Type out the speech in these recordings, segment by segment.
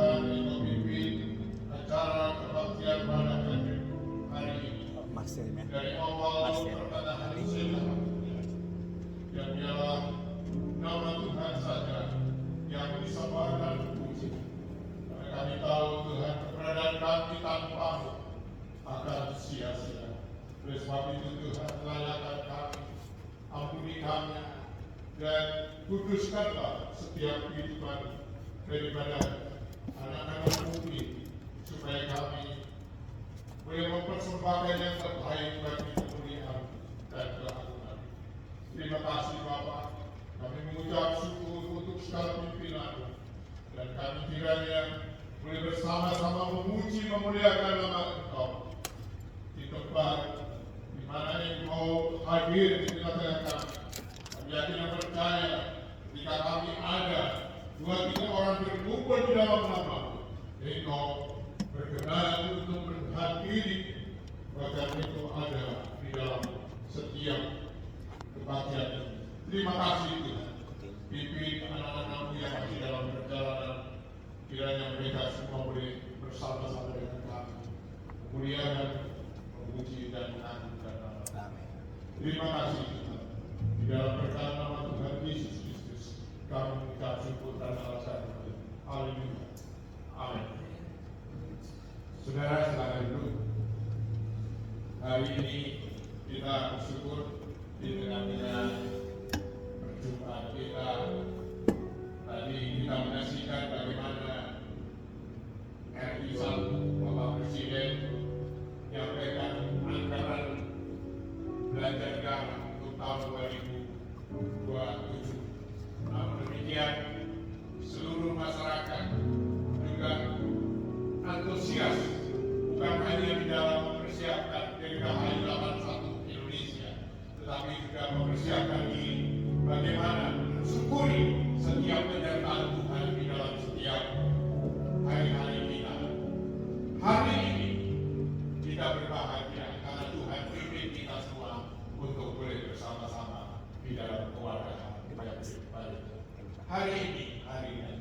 Tuhan yang memimpin acara kebaktian pada hari ini. Dari awal pertengahan sampai yang biarlah nama Tuhan saja yang disembah dan dipuji. Karena kami tahu Tuhan keberadaan kami tanpamu akan sia-sia. Oleh sebab itu Tuhan layakan kami, ampuni kami, dan kuduskanlah setiap kehidupan daripada anak-anak ini, supaya kami boleh mempersembahkan yang terbaik bagi kemuliaan dan keagungan. Terima kasih Bapa, kami mengucap syukur untuk segala pimpinan, dan kami kiranya boleh bersama-sama memuji memuliakan nama Engkau di tempat di mana Engkau hadir di tengah-tengah kami. Kami yakin dan percaya jika kami ada 2-3 orang berkumpul di dalam nama Engkau berkenan untuk menghadiri, bahkan Engkau ada di dalam setiap kebaktian ini. Terima kasih Tuhan. Pimpin anak-anakmu yang masih dalam perjalanan, kiranya mereka semua boleh bersama-sama dengan kami memuliakan, memuji dan mengagungkan nama. Terima kasih Tuhan. Di dalam berkat nama Tuhan Yesus Kristus kami mengucap syukur dan alasan. Haleluya. Amin. Saudara, silakan duduk. Hari ini kita bersyukur di tengah-tengah perjumpaan kita. Tadi kita menyaksikan bagaimana RI 1 Bapak Presiden menyampaikan anggaran belanja negara untuk tahun 2027. Namun demikian, seluruh masyarakat juga antusias, bukan hanya di dalam mempersiapkan GKI 81 Indonesia, tetapi juga mempersiapkan diri bagaimana mensyukuri setiap penyertaan Tuhan di dalam setiap hari-hari kita. Hari ini kita berbahagia karena Tuhan pimpin kita semua untuk boleh bersama-sama di dalam keluarga yang baik. Hari ini, hari ini.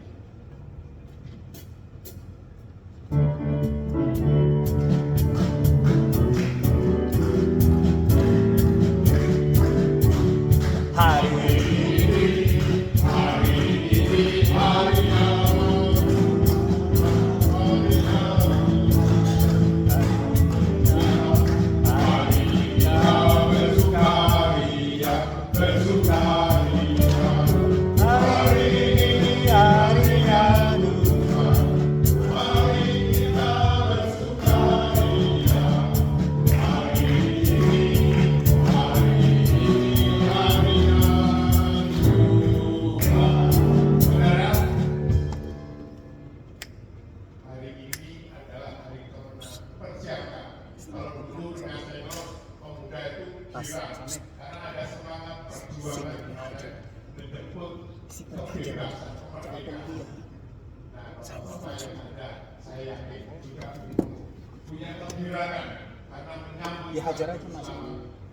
Ya hajar aja Mas.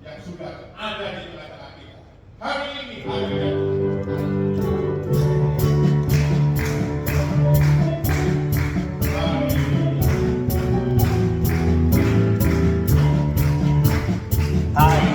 Yang sudah ada di tengah-tengah kita. Hari ini hari ini. Hari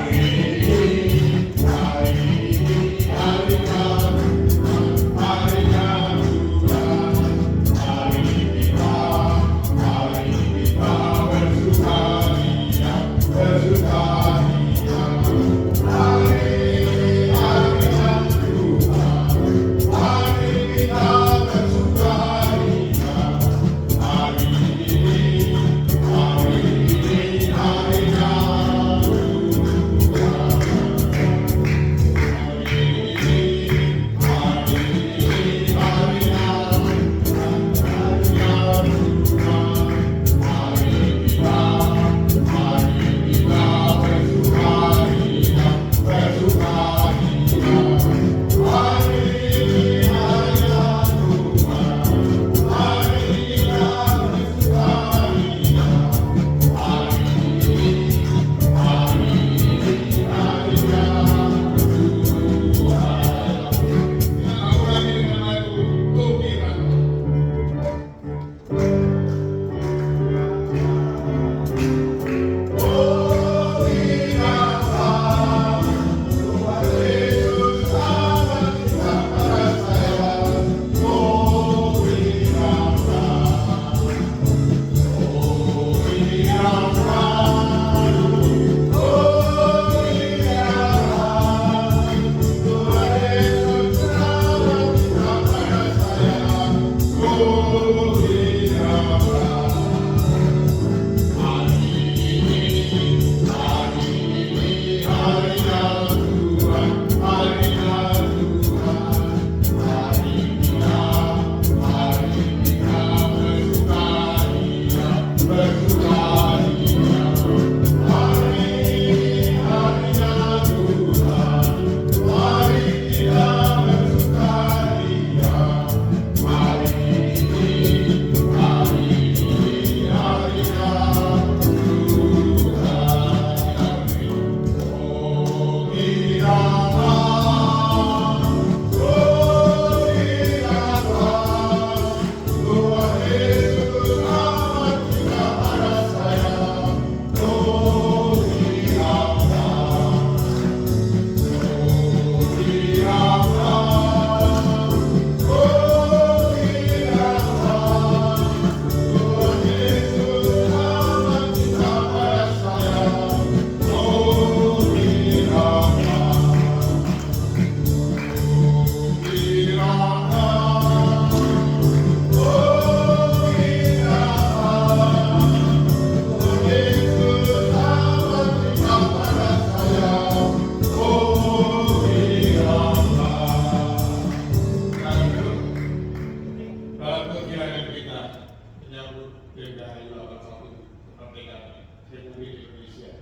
Dirgahayu 81 kemerdekaan Republik Indonesia.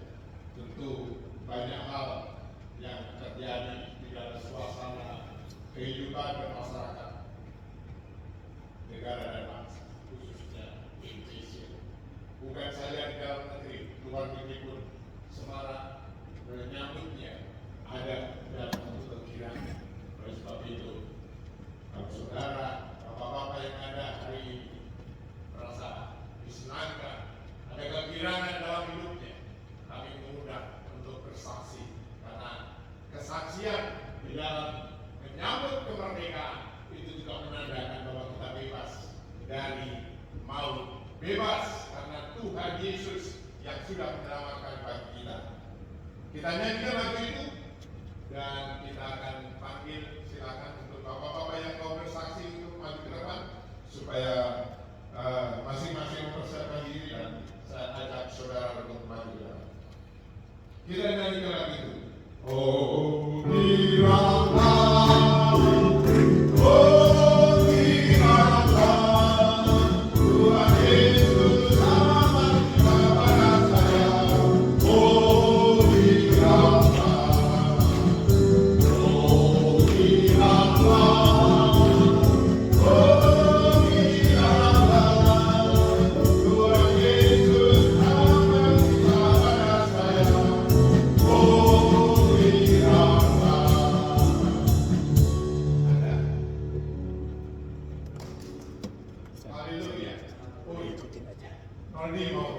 Tentu banyak hal yang terjadi di dalam suasana kehidupan bermasyarakat negara dan bangsa, khususnya Indonesia. Bukan saja di dalam negeri, luar negeri pun semarak menyambutnya ada dalam kegirangan. Oleh sebab itu, kalau saudara, bapak-bapak yang ada hari ini merasa disenangkan, ada kegirangan dalam hidupnya, kami mengundang untuk bersaksi, karena kesaksian di dalam menyambut kemerdekaan itu juga menandakan bahwa kita bebas dari maut, bebas karena Tuhan Yesus yang sudah menyelamatkan bagi kita. Kita nyanyikan lagu itu dan kita akan panggil, silakan untuk bapak-bapak yang mau bersaksi untuk maju ke depan supaya masing-masing mempersiapkan diri dan saya ajak saudara untuk maju ke depan. Kita nyanyikan lagu itu. Oh, biarlah, oh, biarlah, Tuhan Yesus amat kepada saya. Oh, biarlah, oh, biarlah, oh, biarlah, Tuhan Yesus amat kepada saya. Oh, biarlah. Haleluya. Oh, Ikutin aja. Noldi mau.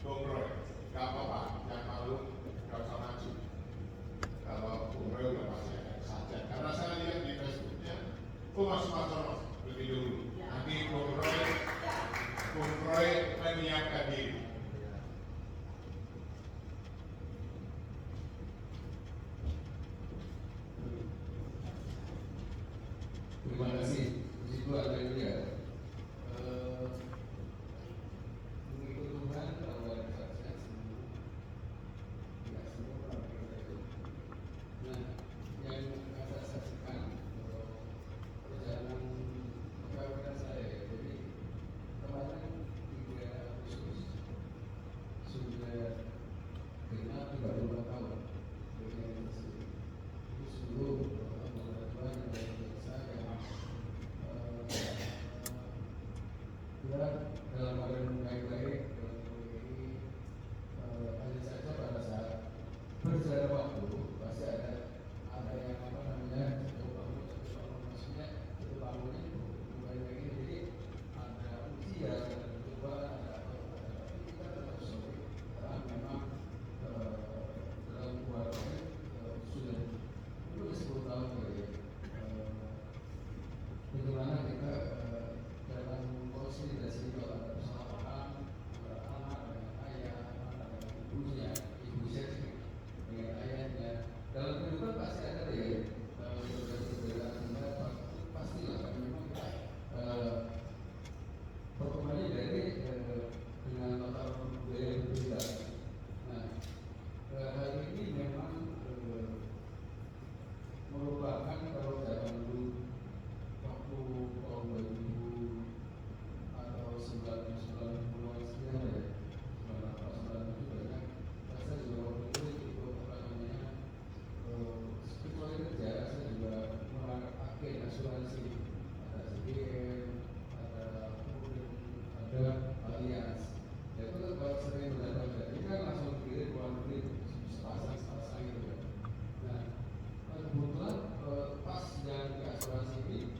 Bung Roy, gak apa-apa, jangan malu, gak usah maju. Kalau Bung Roy udah pasti akan saja. Karena saya lihat di Facebooknya, Mas Martono lebih dulu. Nanti Bung Roy menyiapkan diri. Terima kasih. Puji Tuhan, haleluya. Mengikut Tuhan bahwa kesaksian semua, tidak semua orang berbeda. Nah, yang saya saksikan perjalanan kekawinan saya. Jadi kemarin 3 Agustus sudah genap 34 tahun dengan istri. Itu sungguh Tuhan yang saya ya dalam keadaan baik-baik ini hanya saja pada saat berjalan waktu pasti ada yang apa namanya maksudnya itu bangunnya mulai lagi jadi ada ujian ada cobaan ada tapi kita tetap solid karena memang dalam keluarga sudah 10 tahun ya bagaimana kita dalam konsolidasi kalau ada persoalan anak dengan ayah, anak dengan ibunya, ibu saya dengan ayahnya. Dalam kehidupan pasti ada ya saudara-saudara pastilah kan memang kita pertemuannya dari dengan latar budaya yang berbeda. Nah, hari ini memang merupakan kalau zaman dulu waktu tahun 2000 atau 90-an sekian ya, 98-97 banyak. Saya juga waktu itu ikut apa namanya kecuali kerja, saya juga mengangkat agen asuransi, ada CBM, ada ada Allianz. Ya itu kan kalau sering belajar, ini kan langsung kirim luar negeri sepasang gitu ya. Nah, kebetulan pas yang di asuransi ini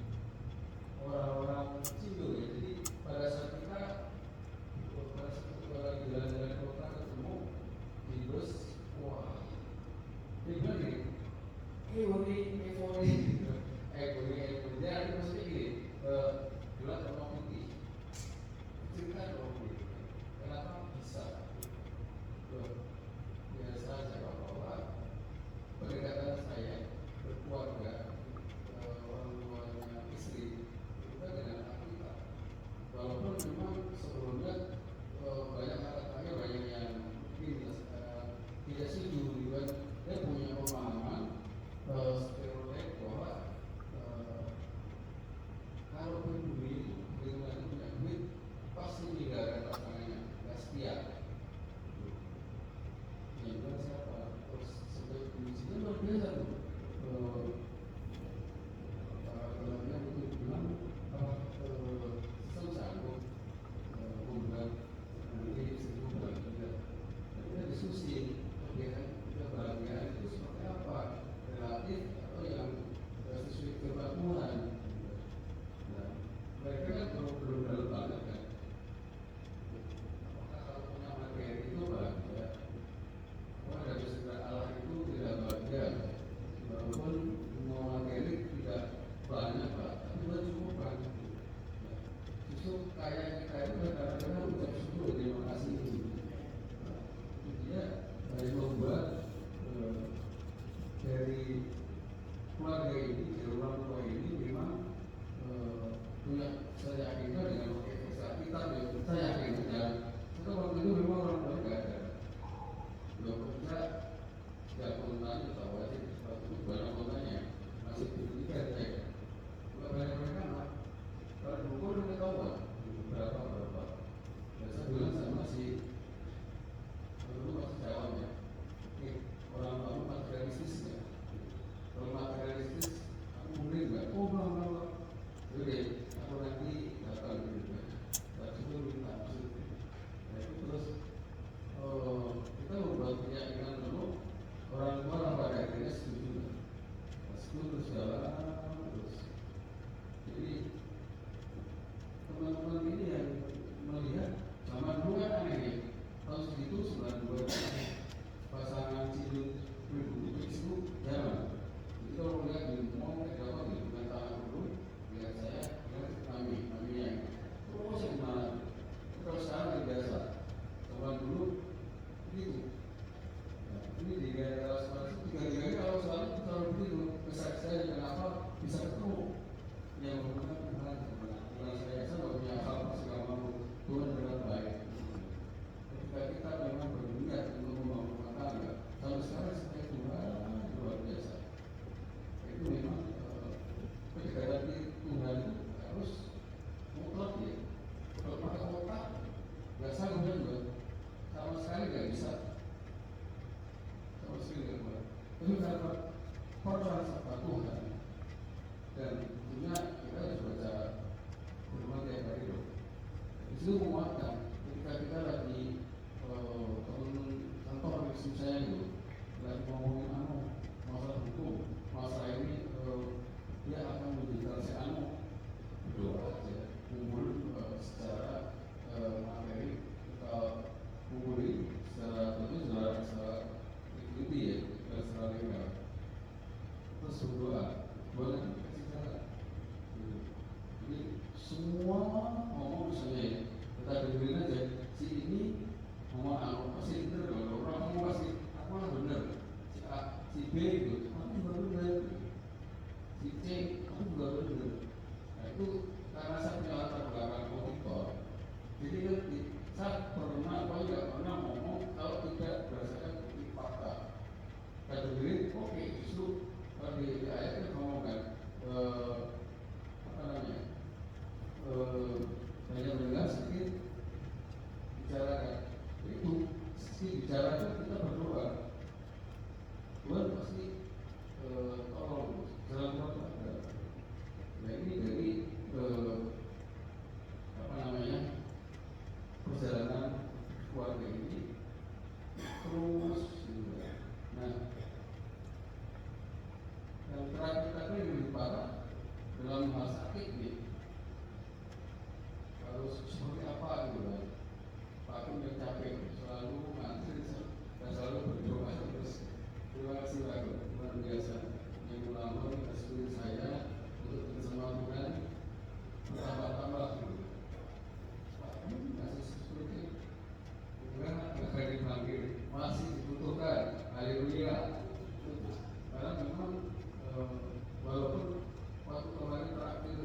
orang-orang Cindo ya, jadi pada saat kita lagi jalan-jalan kota ketemu di bus, wah dia bilang gini, dia maksudnya gini, gelar orang putih, cerita orang putih, kenapa bisa? Biasa saja bahwa pendekatan saya berkeluarga orang tuanya istri itu kan dengan kita, walaupun memang sebelumnya banyak kata-katanya banyak yang mungkin tidak setuju, dia punya pemahaman stereotip bahwa keluarga ini, dari orang tua ini memang punya, saya yakinkan dengan kita, saya yakin dan itu waktu itu memang orang tua nggak ada, belum kerja, nggak kontanya tahu aja, waktu itu banyak kontanya masih pendidikan saya, nggak banyak mereka lah, kalau buku udah tahu kan, berapa, dan saya bilang sama si dulu masih jawabnya, orang tua materialistis ya. Kalau materialistis, aku boleh nggak? Oh, bang. Oke, aku nanti datang gitu. Dan itu minta maksud. Nah itu terus, kita membuat keyakinan dulu. Orang tua pada akhirnya setuju. Setuju terus jalan terus. Jadi teman-teman ini yang melihat zaman dulu kan aneh nih. Tahun segitu 92 pasangan Ciduk Republik itu jarang. Jadi kalau melihat di mall mereka apa gitu dengan tangan dulu, lihat saya, lihat kami yang terus yang mana? Kalau sekarang biasa, zaman dulu begitu. Nah, ini di daerah Sulawesi tiga-tiga kalau selalu begitu. Kesan saya kenapa bisa ketemu yang menggunakan Tuhan dengan saya nggak punya akal masih nggak mau Tuhan dengan baik. Ketika kita memang berniat untuk membangun rumah tangga, sampai sekarang saya Tuhan luar biasa. Itu memang ketika nanti Tuhan itu harus mutlak ya. Kalau pakai otak nggak sanggup juga, sama sekali nggak bisa, sama sekali nggak bisa. Itu karena peran serta Tuhan dan tentunya kita harus baca firman tiap hari loh. Di situ menguatkan ketika kita lagi teman kantor istri saya itu lagi ngomongin masalah hukum, masalah ini dia akan menjadi anu berdoa aja, kumpul secara materi kita kumpuli secara tentu secara equity ya, secara legal. Terus berdoa, boleh kasih cara. Jadi semua ngomong misalnya kita dengerin aja, si ini ngomong anu pasti bener dong, orang ngomong pasti aku lah bener, si A, si B gitu, aku juga bener, si C, aku juga bener. Nah itu karena saya punya latar belakang auditor, jadi ngerti, saya pernah atau tidak pernah ngomong kalau tidak berdasarkan bukti fakta. Kita dengerin, oke, justru di ayat itu ngomongkan apa namanya, banyak mendengar sedikit bicarakan. Itu sedikit bicara itu kita berdoa, Tuhan pasti tolong jalan keluar. Nah ini dari apa namanya perjalanan keluarga ini terus gitu. Nah yang terakhir tadi lebih parah dalam hal sakit nih, harus seperti apa gitu kan. Pak Kun yang capek selalu ngantri dan selalu berdoa terus. Terima kasih Pak Kun, luar biasa yang melamar kasih saya untuk bersama Tuhan bertambah-tambah gitu. Pak Kun masih seperti bukan akan dipanggil, masih dibutuhkan. Haleluya. Karena memang walaupun waktu kemarin terakhir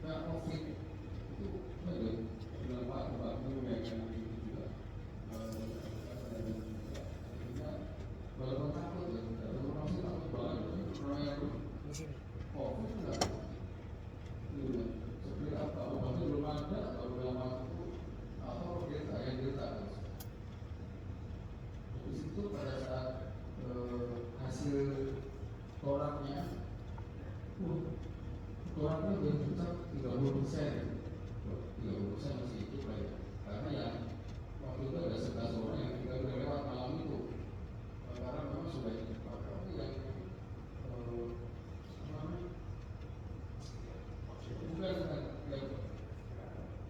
COVID itu dengan Pak menyampaikan itu juga walaupun takut ya, orang sih takut banget orang yang COVID enggak seperti apa, obatnya belum ada baru yang masuk atau kita yang kita di situ pada saat hasil toraknya udah besar 30%. 30% masih itu ya. Karena yang waktu itu ada 11 orang yang kita udah lewat malam itu. Karena memang sudah dipakai yang bukan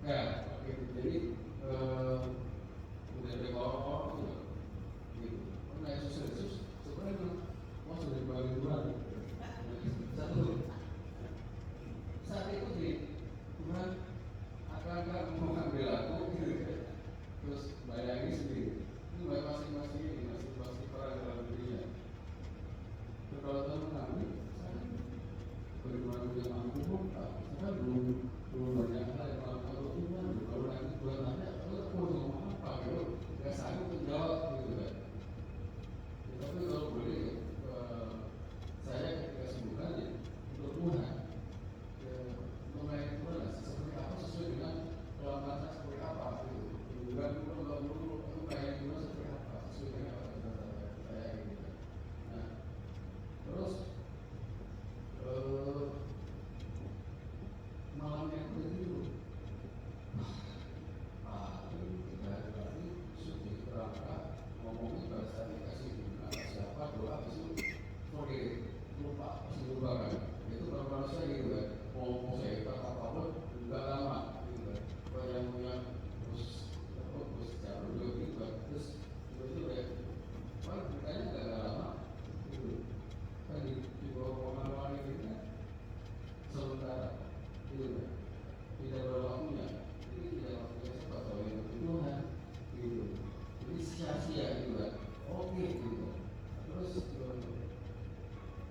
ya, jadi udah ada orang-orang gitu. Karena Yesus sebenarnya mau sudah dibagi dua. Satu saat itu sih Tuhan akankah mengambil aku terus bayangin sendiri ini masing-masing ini masing-masing perang dalam dirinya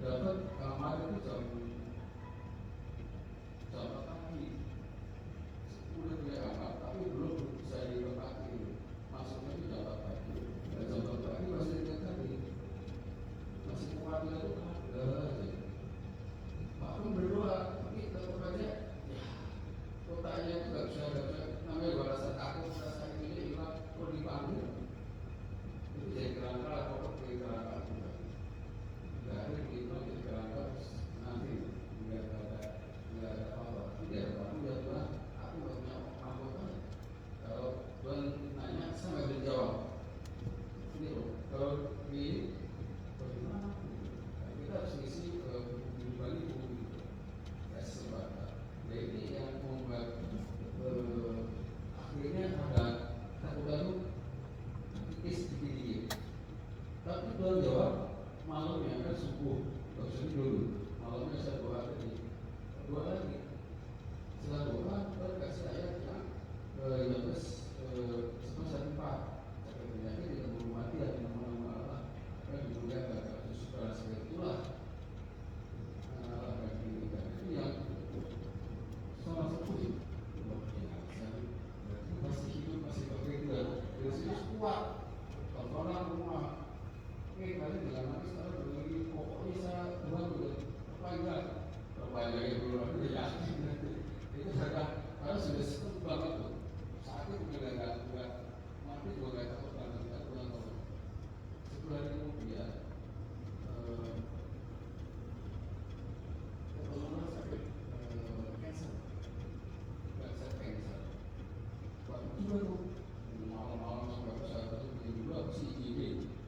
dapat kamar itu jam 4 pagi, udah punya kamar tapi belum bisa ditempati. Masuknya itu jam 4 pagi, dan jam 4 pagi masih ingat tadi, masih kuatnya itu ada aja. Maklum berdoa, tapi tetap aja ya kotanya itu nggak bisa namanya gue rasa takut, rasa ini hilang, kok dipanggil itu jadi kerangka atau jadi kerangka juga nggak ada begitu jadi kerangka nanti nggak ada apa tidak ada apa ya Tuhan, aku nggak punya apa-apa. Kalau Tuhan nanya saya nggak bisa jawab ini loh, kalau ini bagaimana kita harus ngisi buku gitu kasih kesempatan. Nah ini yang membuat akhirnya ada lalu tipis dikit-dikit. Tapi Tuhan jawab malamnya kan subuh, harusnya dulu malamnya saya doa lagi. Setelah doa Tuhan kasih ayat yang Yohanes 11:4. Saya penyakit tidak perlu mati dan nama-nama Allah akan dimuliakan. Supaya seperti itulah Allah akan dimuliakan. Itu yang sama seperti masih hidup, masih bekerja, Yesus kuat. Tontonan rumah, kalian bilang nanti sekarang lagi pokoknya saya Tuhan udah perpanjang dulu lagi ya. Itu saya karena sudah seperti banget tuh. Sakit juga nggak mati juga nggak takut banget kita Tuhan tahu. Sebulan kemudian, kebetulan sakit cancer. Juga tuh malam-malam sampai pesawat itu juga si IGD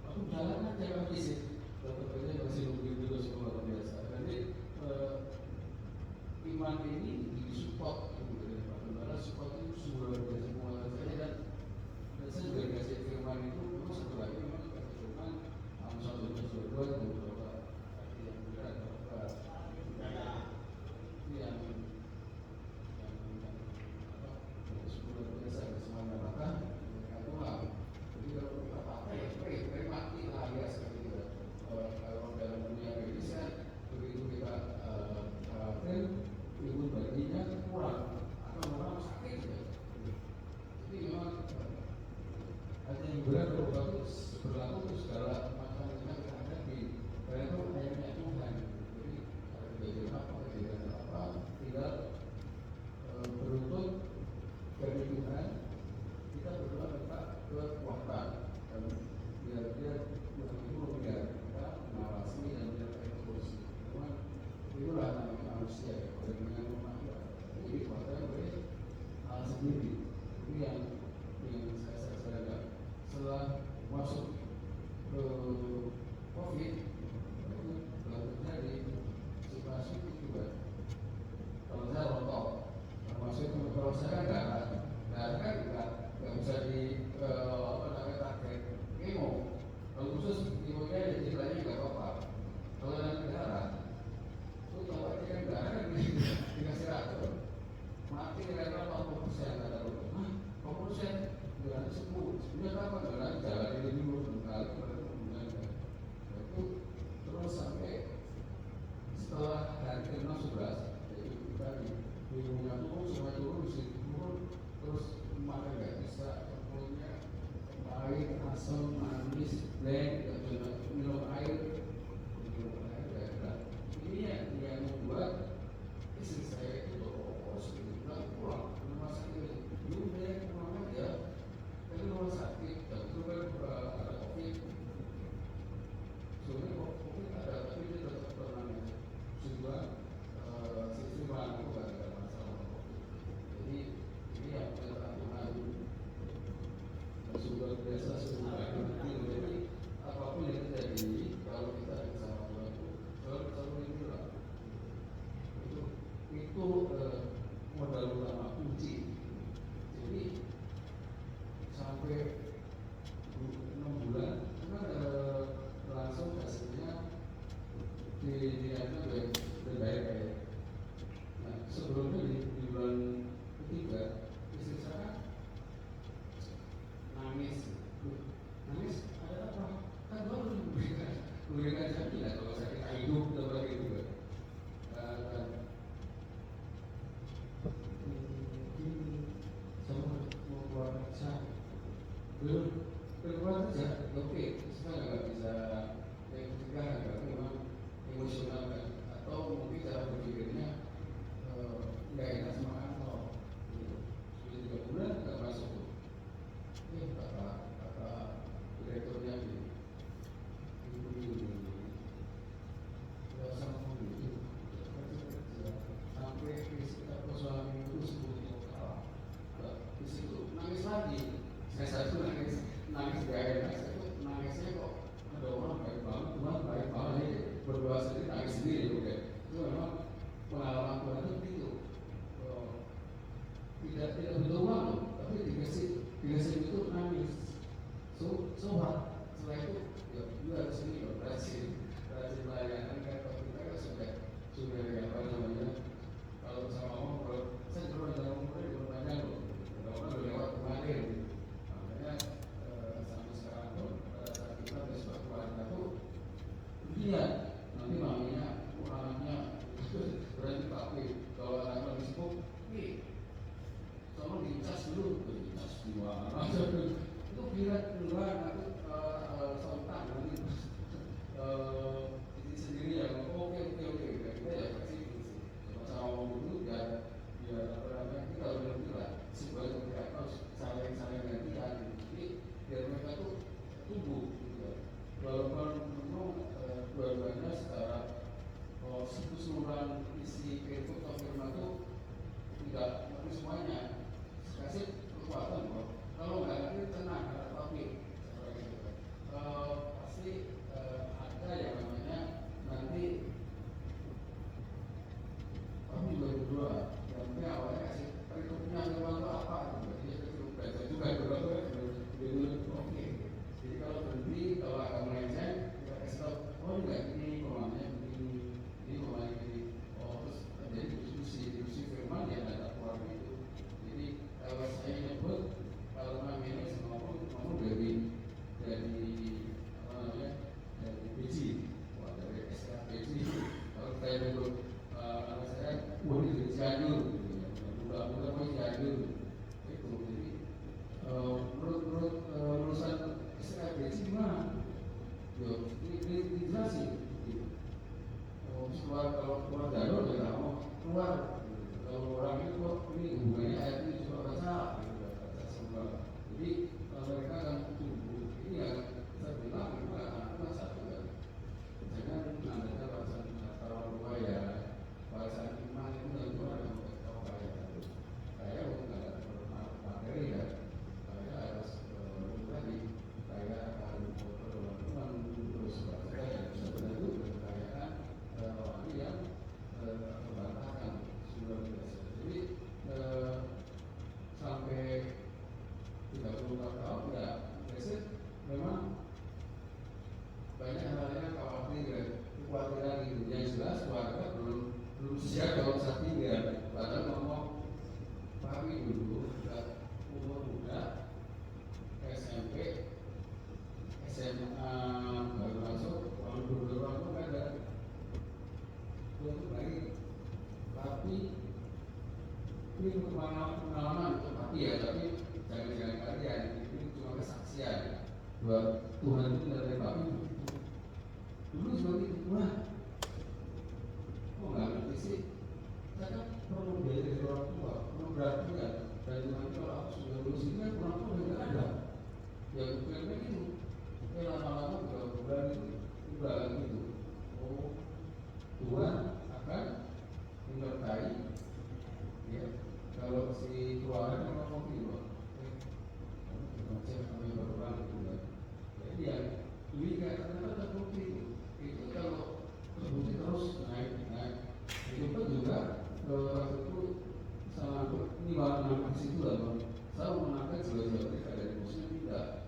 aku jalan aja lagi sih tetap masih nungguin terus luar biasa. Jadi iman ini disupport dari Pak Tentara, support itu sudah biasa semua saja. Dan saya juga dikasih firman itu memang satu lagi memang dikasih firman Amsal 22 dan beberapa yang berat itu yang luar biasa semuanya maka Tuhan. Jadi kalau kita pakai pray mati lah ya sekali kita. Kalau dalam dunia medis begitu kita imun bayinya kurang atau orang sakit ya. Jadi memang hanya yang berat berlaku untuk segala macam yang kita hadapi. Karena itu hanya Tuhan. Jadi kejadian apa tinggal beruntut dari Tuhan. Kita berdoa minta kekuatan dan biar dia Tuhan itu biar kita mengawasi dan biar kita terus. Cuman itulah namanya manusia ya. Dengan manusia ini dikuatkan oleh hal sendiri. Ini yang saya sadar setelah masuk ke COVID itu telah terjadi situasi itu juga. Kalau saya rontok, termasuk kalau saya darah kan nggak bisa di target kemo. Kalau khusus kemonya ya ceritanya nggak apa-apa. Kalau yang darah, itu tahu aja kan darah kan dikasih racun, mati kira-kira 40% ada loh. 40% jalan sembuh. Sebenarnya apa? Jalan ini dulu kali kemudian itu terus sampai setelah hari ke-11 jadi kita di rumah turun semua turun terus makan nggak bisa kemudian pahit asam manis black minum air ini yang membuat istri saya itu terus pulang ke rumah sakit udah pulang aja dari rumah sakit dan itu kan ada COVID sebenarnya COVID ada tapi dia tetap tenang aja sehingga sisi mana itu gak ada masalah COVID. Jadi ini yang kita Tuhan sudah biasa sudah jadi apapun yang terjadi kalau kita bersama Tuhan itu selalu inilah itu modal utama kunci. Jadi sampai 6 bulan kan langsung hasilnya dilihatnya lebih baik ya. Nah sebelumnya di bulan ketiga istri saya nangis ada apa? Kan baru diberikan sakit kalau sakit hidup berpikirnya nggak enak sama kantor. Gitu. Sudah 3 bulan nggak masuk. Kata direkturnya gitu. Nggak usah ngomong gitu. Sampai kita suami itu sebut kalah. Di situ nangis lagi. Saya satu nangis gak enak. Saya tuh nangisnya kok ada orang baik banget, Tuhan baik banget. Jadi berdoa sendiri, nangis sendiri. Oke. Itu memang pengalaman Tuhan itu begitu. Tidak butuh uang loh, tapi dikasih itu nangis. So what? Setelah itu ya harus ini loh, rajin layanan kan. Kalau kita kan sudah apa namanya, kalau sama orang, kalau saya dulu dalam umurnya belum banyak loh, udah lewat kemarin. Makanya sampai sekarang pun pada saat kita besok keluarga tuh lihat nanti maminya, anaknya berarti tapi kalau anaknya lebih sibuk, tolong dicas dulu, dicas gimana? Itu kira enggak nanti sontak nanti diri sendiri yang oke kita ya pasti sama ngomong dulu biar apa namanya kita udah ngerti lah sebuah kebijakan harus saling gantian. Jadi biar mereka tuh tumbuh gitu ya. Walaupun memang dua-duanya secara keseluruhan isi kehidupan atau firman itu tidak ngerti semuanya, kasih kekuatan kok. Kalau nggak ngerti tenang, tapi pasti ada yang namanya nanti kami juga berdua. Yang penting awalnya kasih perhitungannya firman itu apa? Jadi kita belajar juga berdua. Oke. Jadi kalau berhenti, kalau agak melenceng, kita kasih tahu. Oh enggak, ini pemahamannya begini, ini pemahamannya begini. Oh terus terjadi diskusi firman yang ada keluar itu. Jadi kalau saya nyebut kalau namanya ngomong dari apa namanya dari BC, dari SK BC. Kalau saya nyebut anak saya, ini dari Cianjur, mudah-mudahan mau Cianjur. Itu jadi menurut lulusan SK BC gimana? Yo, ini dijelasin. Kalau keluar jalur ya nggak mau keluar. Kalau orang itu kok ini hubungannya ayat ini juga baca semua. Jadi mereka akan tumbuh. Ini yang saya bilang itu anak satu kan. Jangan namanya bahasa orang tua ya, bahasa iman itu tentu ada tahu kaya. Kaya bukan ada materi ya. Kaya harus tadi kaya harus berdoa terus sebenarnya itu kekayaan rohani yang terbantahkan sudah biasa. Jadi sampai 34 tahun ya, biasanya memang banyak hal yang khawatir, kekhawatiran gitu. Yang jelas keluarga belum siap kalau saat ini ya. Padahal ngomong kami dulu umur muda, SMP, SMA baru masuk, kalau dulu aku nggak ada. Untuk lagi, tapi ini pengalaman untuk tapi ya, tapi jangan kalian, ini cuma kesaksian bahwa Tuhan itu dari kami. Dulu seperti itu, wah, kok nggak ngerti sih? Saya kan perlu belajar dari orang tua, perlu berarti kan. Dan nanti kalau aku sudah lulus ini kan orang tua tidak ada. Ya bukan begitu. Lama-lama beberapa bulan itu udah gitu. Oh, Tuhan akan menyertai. Ya, kalau si keluarga memang mau gitu. Macam kami berulang itu kan. Jadi yang ini ternyata terbukti itu kalau terbukti terus naik. Itu pun juga waktu itu sama ini warna di situ lah. Saya menangkan jauh-jauh dari muslim tidak.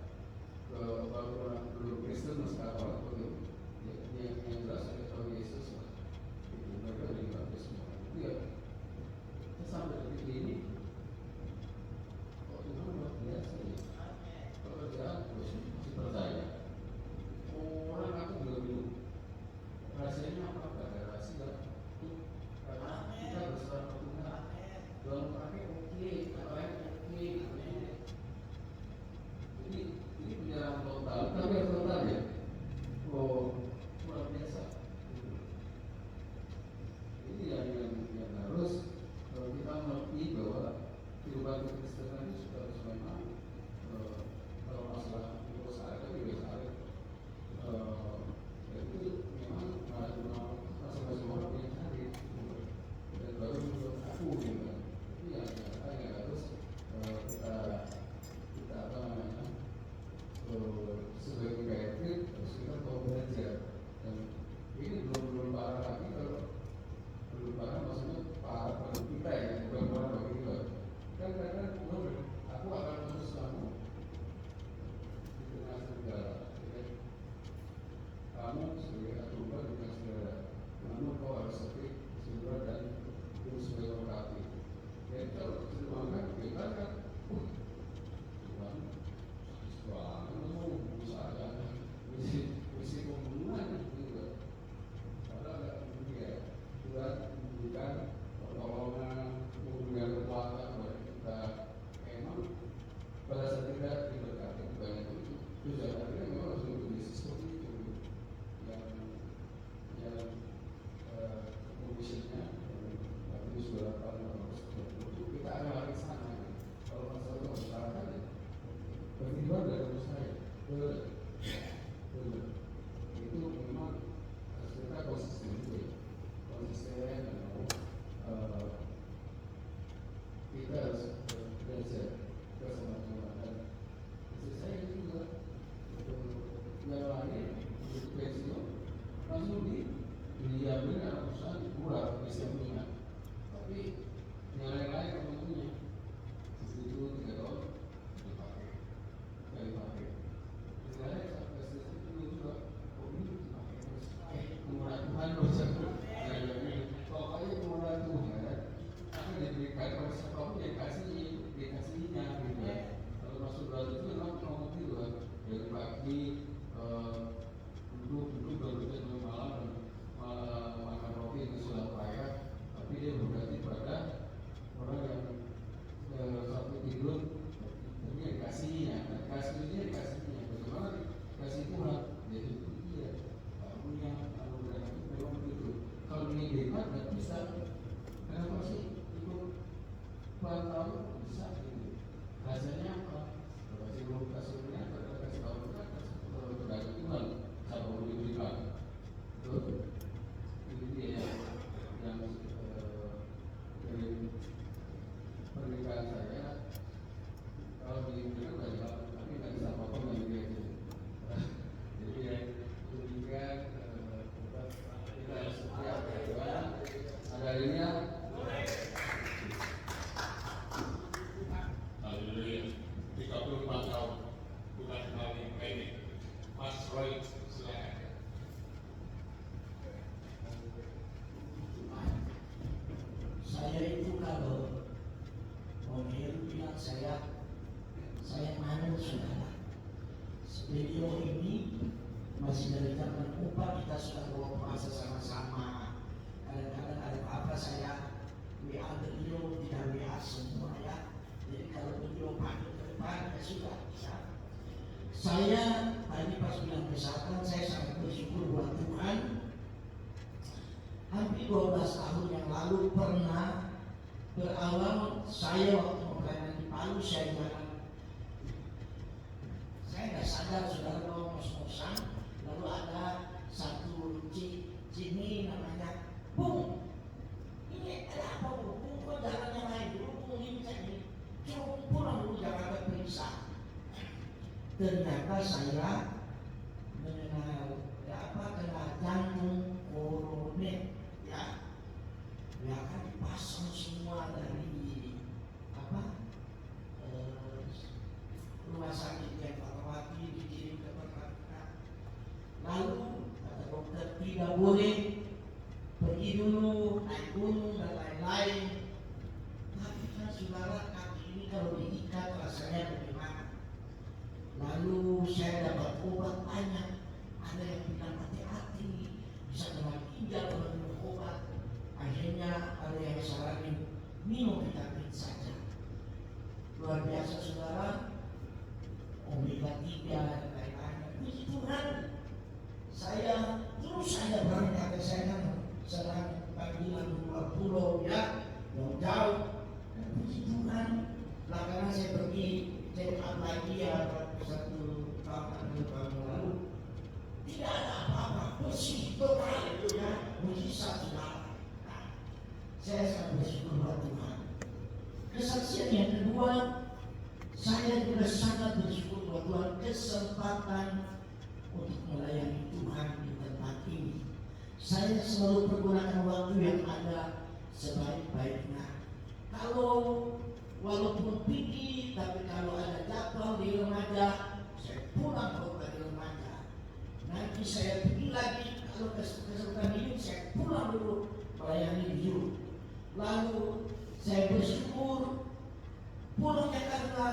Kalau orang dulu Kristen masih Katolik itu yang jelas ada tahu Yesus lah. Itu mereka juga semua. Itu ya. Sampai detik ini, kok Tuhan luar biasa ya. Pekerjaan masih percaya. Orang aku belum minum. Rahasianya apa? Gak ada rahasia. Karena kita berserah ke Tuhan. Tuhan pakai oke, yang lain oke. Jadi ini penyerahan total, tapi yang total ya. memberikan pertolongan, memberikan kekuatan kepada kita. Memang pada saat kita diberkati banyak itu tujuannya memang harus menjadi seperti itu yang komisinya tapi sudah itu kita akan lari ke sana. Kalau masalah itu masyarakat bertimbang dari saya itu memang harus kita konsisten juga, konsisten dan kita harus belajar bersama-sama. Dan istri saya juga yang lain untuk pensiun langsung diambil anak perusahaan kurang bisa punya, tapi yang lain-lain kamu punya itu 3 tahun dipakai. Istilahnya sampai itu juga ini dipakai murah Tuhan pokoknya murah Tuhan akan diberikan oleh siapapun yang dikasihnya gitu. Kalau masuk bulan itu memang ngomong gitu kan dari pagi duduk dari malam makan roti itu sudah payah, tapi dia berarti pada orang yang satu tidur ini dikasihnya, bagaimana kasih Tuhan, jadi itu dia punya anugerah itu memang begitu. Kalau ini dekat nggak bisa, kenapa sih ikut tahun bisa gitu? Rasanya apa? Kasih belum kasihnya, kasih tahu kita kasih Tuhan, siapa mau diberikan, itu dia yang dari pernikahan saya. Kalau diberikan banyak, tapi nggak bisa apa-apa lagi gitu. Jadi ya diberikan kita harus setiap ada ininya. Haleluya. 34 tahun bukan hal yang pendek. Mas Roy, silakan. Saya itu kalau Om bilang saya manut saudara. Beliau ini masih dari zaman upah kita sudah bawa puasa sama-sama. Kadang-kadang ada apa saya WA beliau tidak WA semua ya. Jadi kalau beliau panggil ke depan ya sudah. Ya. Saya tadi pas bilang kesehatan saya sangat bersyukur buat Tuhan. Hampir 12 tahun yang lalu pernah berawal saya waktu pelayanan di Palu saya nggak sadar saudara mau ngos-ngosan, lalu ada satu Cini namanya Bung, ini ada apa Bung? Kok jalannya lain dulu Bung ini saya coba pulang dulu Jakarta periksa. Ternyata saya mengenal kena jantung koroner ya kan dipasang semua dari rumah sakit yang Fatmawati dikirim ke Pertamina. Lalu kata dokter tidak boleh pergi dulu naik gunung dan lain-lain. Tapi kan saudara kaki ini kalau diikat rasanya bagaimana? Lalu saya dapat obat banyak. Ada yang bilang hati-hati bisa kena ginjal kalau minum obat. Akhirnya ada yang saranin minum vitamin saja. Luar biasa saudara. Omega 3 dan lain-lain. Puji Tuhan, saya berangkat saya sedang panggilan luar pulau ya, jauh. Dan puji Tuhan, belakangan saya pergi check up lagi ya satu tahun lalu. Tidak ada apa-apa, bersih total ya, mujizat sudah. Saya sangat bersyukur buat Tuhan. Kesaksian yang kedua, saya juga sangat bersyukur buat Tuhan kesempatan untuk melayani Tuhan di tempat ini. Saya selalu pergunakan waktu yang ada sebaik-baiknya. Kalau walaupun pergi, tapi kalau ada jadwal di remaja, saya pulang ke remaja. Nanti saya pergi lagi, kalau kesempatan hidup saya pulang dulu melayani hidup. Lalu saya bersyukur pulangnya karena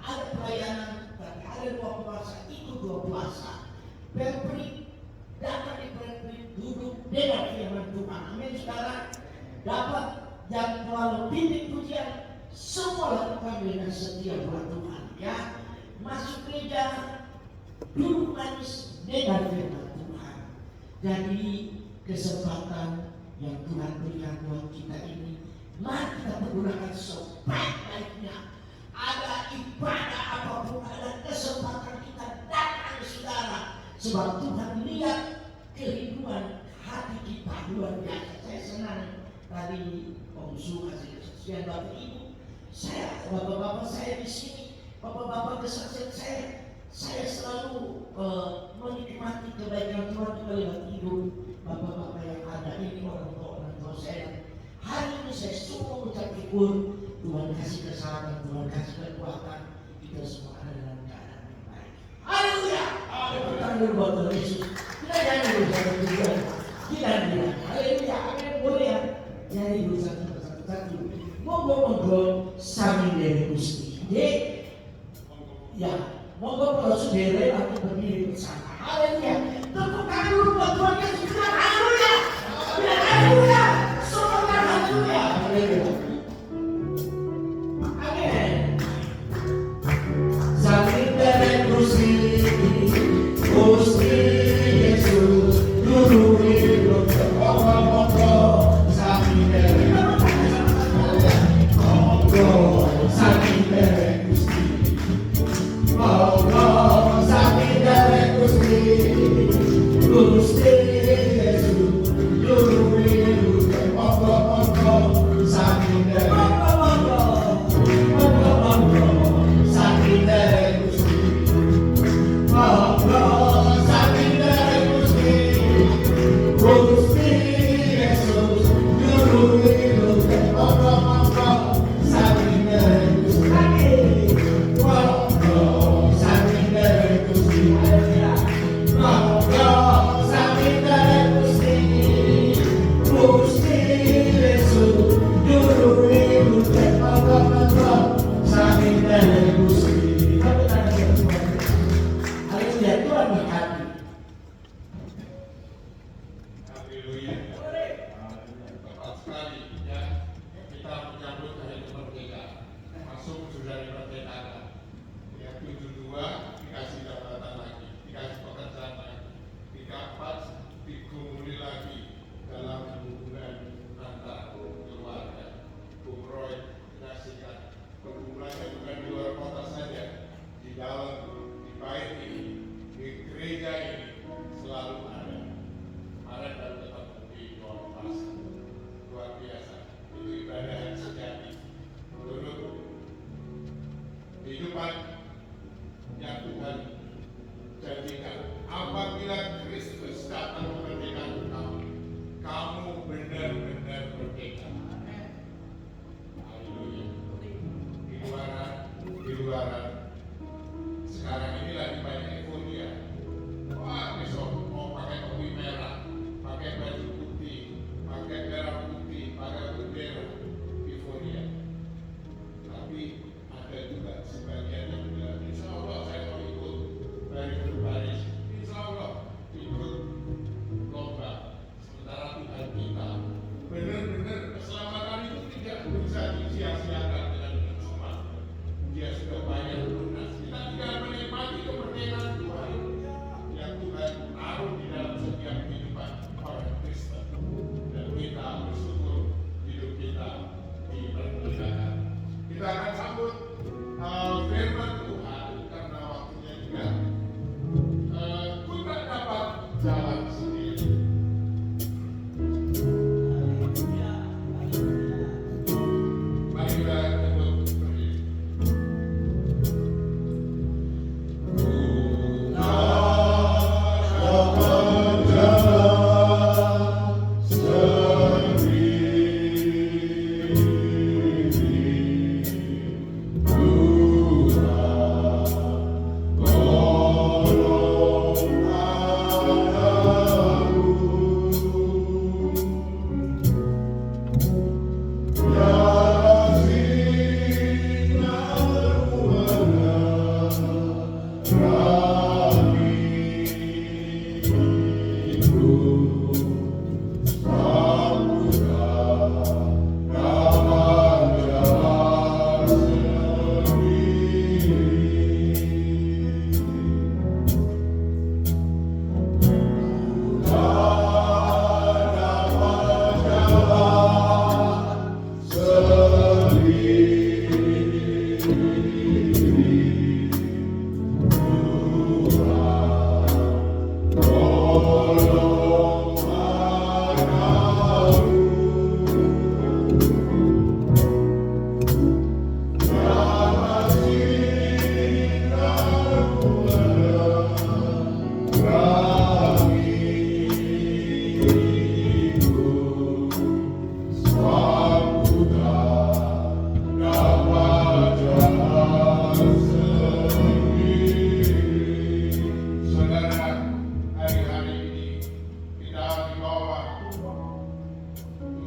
ada pelayanan, tapi ada 2 puasa, ikut 2 puasa. Berperi, datang di berperi, duduk dengar firman Tuhan. Amin saudara. dan melalui bimbing pujian semua lakukan dengan setia buat Tuhan ya. Masuk gereja, duduk manis dengan firman Tuhan. Jadi kesempatan yang Tuhan berikan buat kita ini, mari kita menggunakan sebaik-baiknya. Ada ibadah apapun, ada kesempatan kita datang saudara, sebab Tuhan lihat kerinduan hati kita luar biasa. Saya senang tadi Om Su kasih kesaksian Bapak Ibu, saya bapak-bapak saya di sini, bapak-bapak kesaksian saya selalu menikmati kebaikan Tuhan lewat hidup bapak-bapak yang ada ini, orang tua saya. Hari ini saya sungguh mengucap syukur, Tuhan kasih kesehatan, Tuhan kasih kekuatan, kita semua ada dalam keadaan yang baik. Haleluya! Tepuk tangan dulu buat Tuhan Yesus. Kita nyanyi dulu satu tujuan. Kita bilang, haleluya, amin, boleh ya? Nyanyi dulu satu. Monggo sami dari Gusti. Ya, monggo kalau saudara aku berdiri bersama. Haleluya! Tepuk tangan dulu buat Tuhan Yesus. Bilang haleluya! Bilang haleluya! Semua haleluya! Haleluya! Gusti Yesus, Guru hidup monggo sami derek monggo sami derek Gusti, monggo sami derek Gusti, Guru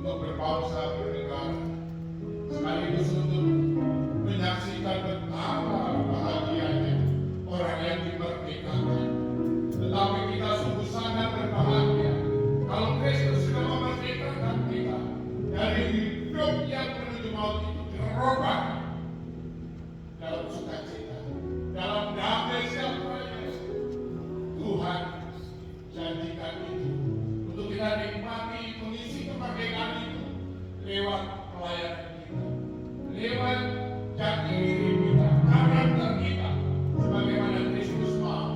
untuk berbangsa bernegara, sekaligus untuk menyaksikan betapa bahagianya orang yang dimerdekakan. Tetapi kita sungguh sangat berbahagia kalau Kristus sudah memerdekakan kita dari hidup yang menuju maut itu, dirubah dalam sukacita, dalam damai sejahtera. Tuhan janjikan itu untuk kita nikmati, mengisi kemerdekaan itu lewat pelayanan kita, lewat jati diri kita, karakter kita, sebagaimana Kristus mau.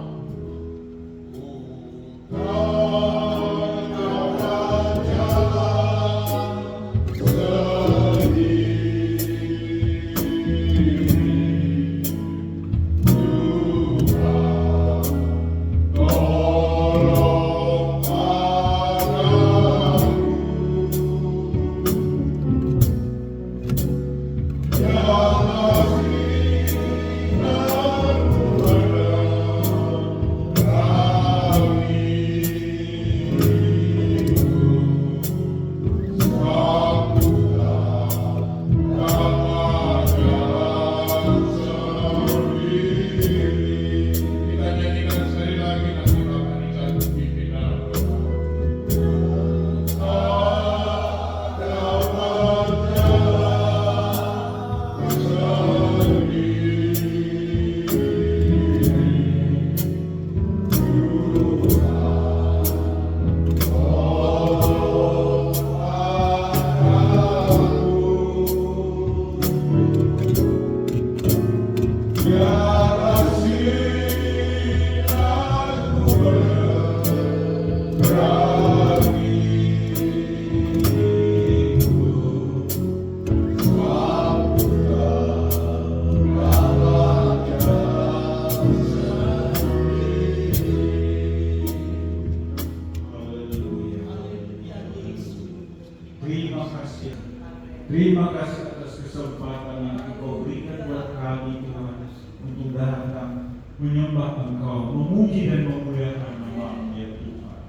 Terima kasih atas kesempatan yang Engkau berikan buat kami, Tuhan, untuk datang menyembah Engkau, memuji dan memuliakan nama-Mu, ya Tuhan.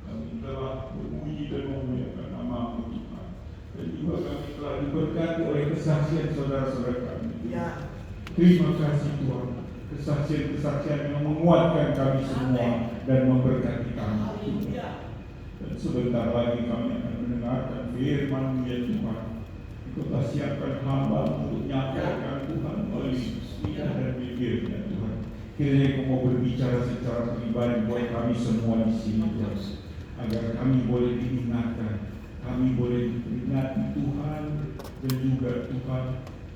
Kami telah memuji dan memuliakan nama-Mu, Tuhan. Dan juga kami telah diberkati oleh kesaksian saudara-saudara kami. Terima kasih Tuhan, kesaksian-kesaksian yang menguatkan kami semua dan memberkati kami. Dan sebentar lagi kami akan mendengarkan firman-Mu, ya Tuhan. Kau siapkan hamba untuk menyampaikan Tuhan melalui lidah dan bibirnya, Tuhan. Kiranya Kau mau berbicara secara pribadi buat kami semua di sini, Tuhan, agar kami boleh diingatkan, kami boleh diperingati Tuhan, dan juga Tuhan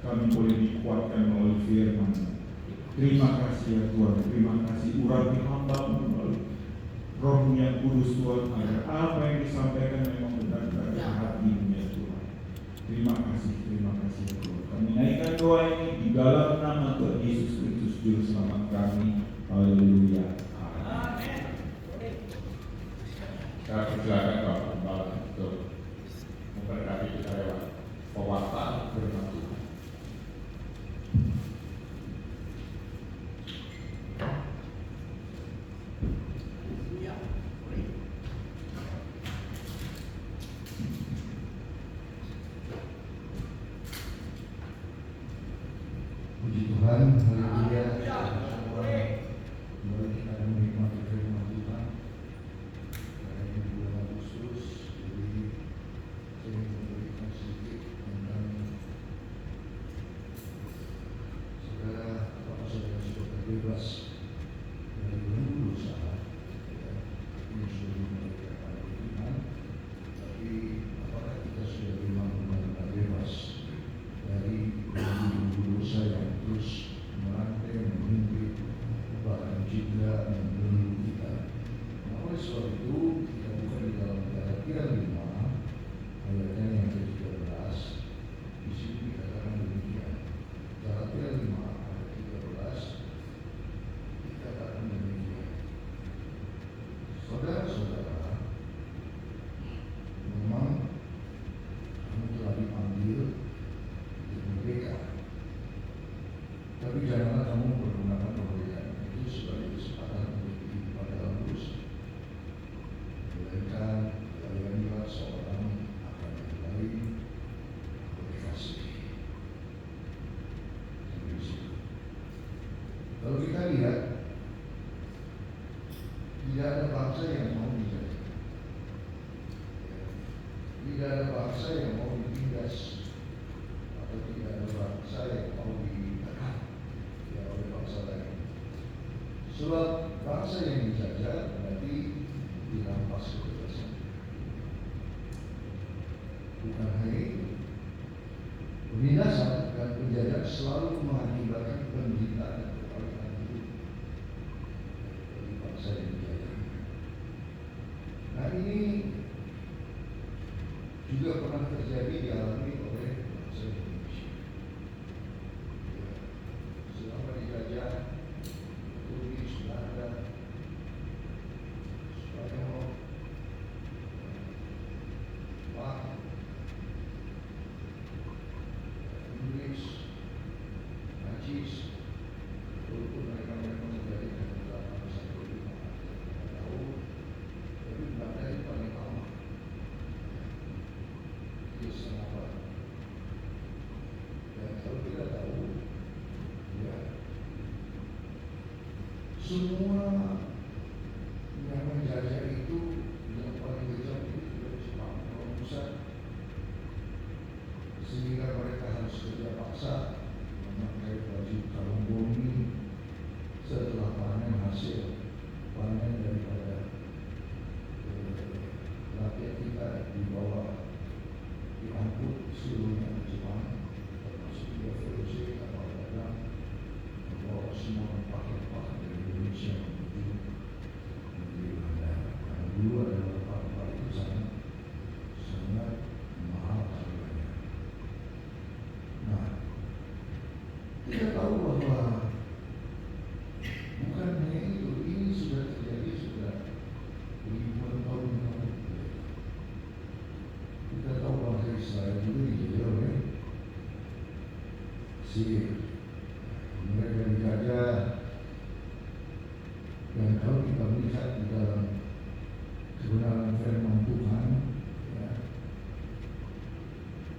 kami boleh dikuatkan melalui firman. Terima kasih ya Tuhan, terima kasih urapi hamba-Mu melalui Roh-Mu yang kudus, Tuhan, agar apa yang disampaikan memang benar dari hati-Mu, ya Tuhan. Terima kasih ya Tuhan. Kami naikkan doa ini di dalam nama Tuhan Yesus Kristus Juru Selamat kami. Haleluya. Amin. Saya persilakan Bapak Gembala untuk memberkati kita lewat pewartaan firman Tuhan. tidak ada bangsa yang mau ditindas atau tidak ada bangsa yang mau ditekan ya oleh bangsa lain. Sebab bangsa yang dijajah berarti dirampas kebebasan. Bukan hanya itu, penindasan dan penjajahan selalu mengakibatkan penderitaan dan kepahitan hidup bagi bangsa yang dijajah. Nah, ini juga pernah terjadi dialami oleh bangsa Indonesia. Ya, selama dijajah Portugis, Belanda, Spanyol, Jepang, Inggris, Prancis, walaupun mereka menjadi negara bangsa kelima tahun, tapi Belanda itu paling lama. Dia setengah abad. Dan kalau kita tahu, ya, semua yang menjajah itu yang paling kejam itu juga Jepang, kalau pusat, sehingga mereka harus kerja paksa memakai baju kalung bumi setelah panen hasil panen daripada rakyat kita di bawah diangkut seluruhnya ke Jepang, termasuk juga VOC kapal dagang membawa semua rempah-rempah dari Indonesia menuju Belanda. Karena dulu adalah rempah-rempah itu sangat mahal harganya. Nah, kita tahu bahwa bukan hanya itu, ini sudah terjadi sudah ribuan tahun yang lalu. Kita tahu bangsa Israel juga dijajah oleh Mesir. Mereka dijajah, dan kalau kita melihat di dalam kebenaran firman Tuhan, ya,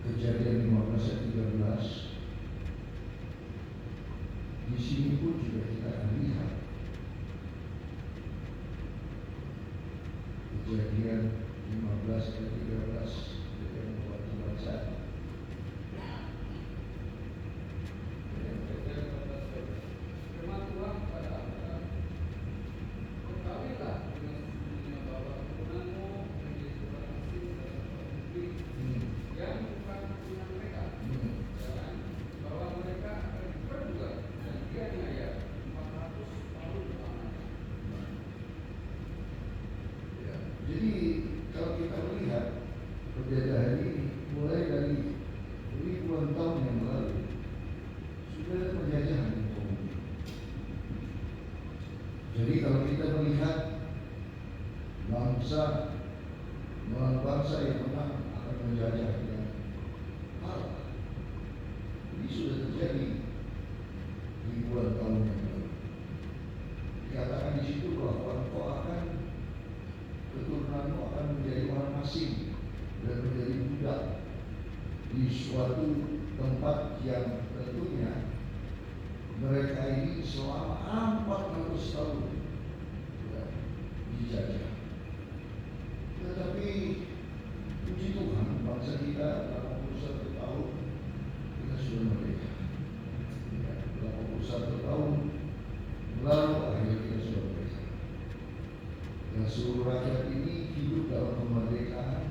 Kejadian 15 ayat 13, di sini pun juga kita akan lihat Kejadian 15 ayat 13 yang membuat dibaca. Firman Tuhan kepada Abraham, berkawinlah dengan sepupunya bapak keturunanmu menjadi orang asing dalam negeri yang bukan keturunan mereka, dan bahwa mereka akan diperbudak dan dianiaya 400 tahun lamanya. Ya, jadi kalau kita melihat penjajahan ini mulai dari ribuan tahun yang lalu sudah ada penjajahan di bumi. Jadi kalau kita melihat bangsa melawan bangsa yang menang akan menjajah yang kalah, ini sudah terjadi ribuan tahun yang lalu. Dikatakan di situ bahwa engkau akan keturunanmu akan menjadi orang asing dan menjadi budak di suatu tempat yang tentunya mereka ini selama 400 tahun ya, dijajah. Tetapi puji Tuhan, bangsa kita 81 tahun kita sudah merdeka. Ya, 81 tahun lalu akhirnya kita sudah merdeka. Dan seluruh rakyat ini hidup dalam kemerdekaan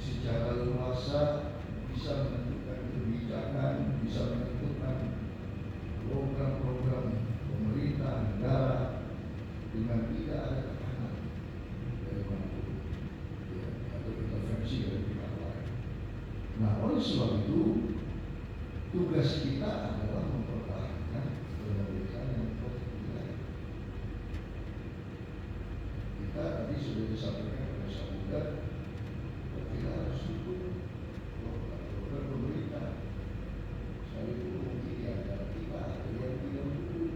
secara luasa, bisa menentukan kebijakan, bisa menentukan program-program pemerintah negara dengan tidak ada tekanan dari manapun, ya, atau intervensi dari pihak lain. Nah, oleh sebab itu tugas kita adalah mempertahankan kemerdekaan yang kita. Kita tadi sudah disampaikan oleh Saudara, kita harus dukung program pemerintah. Sekalipun mungkin di antara kita ada yang tidak mendukung,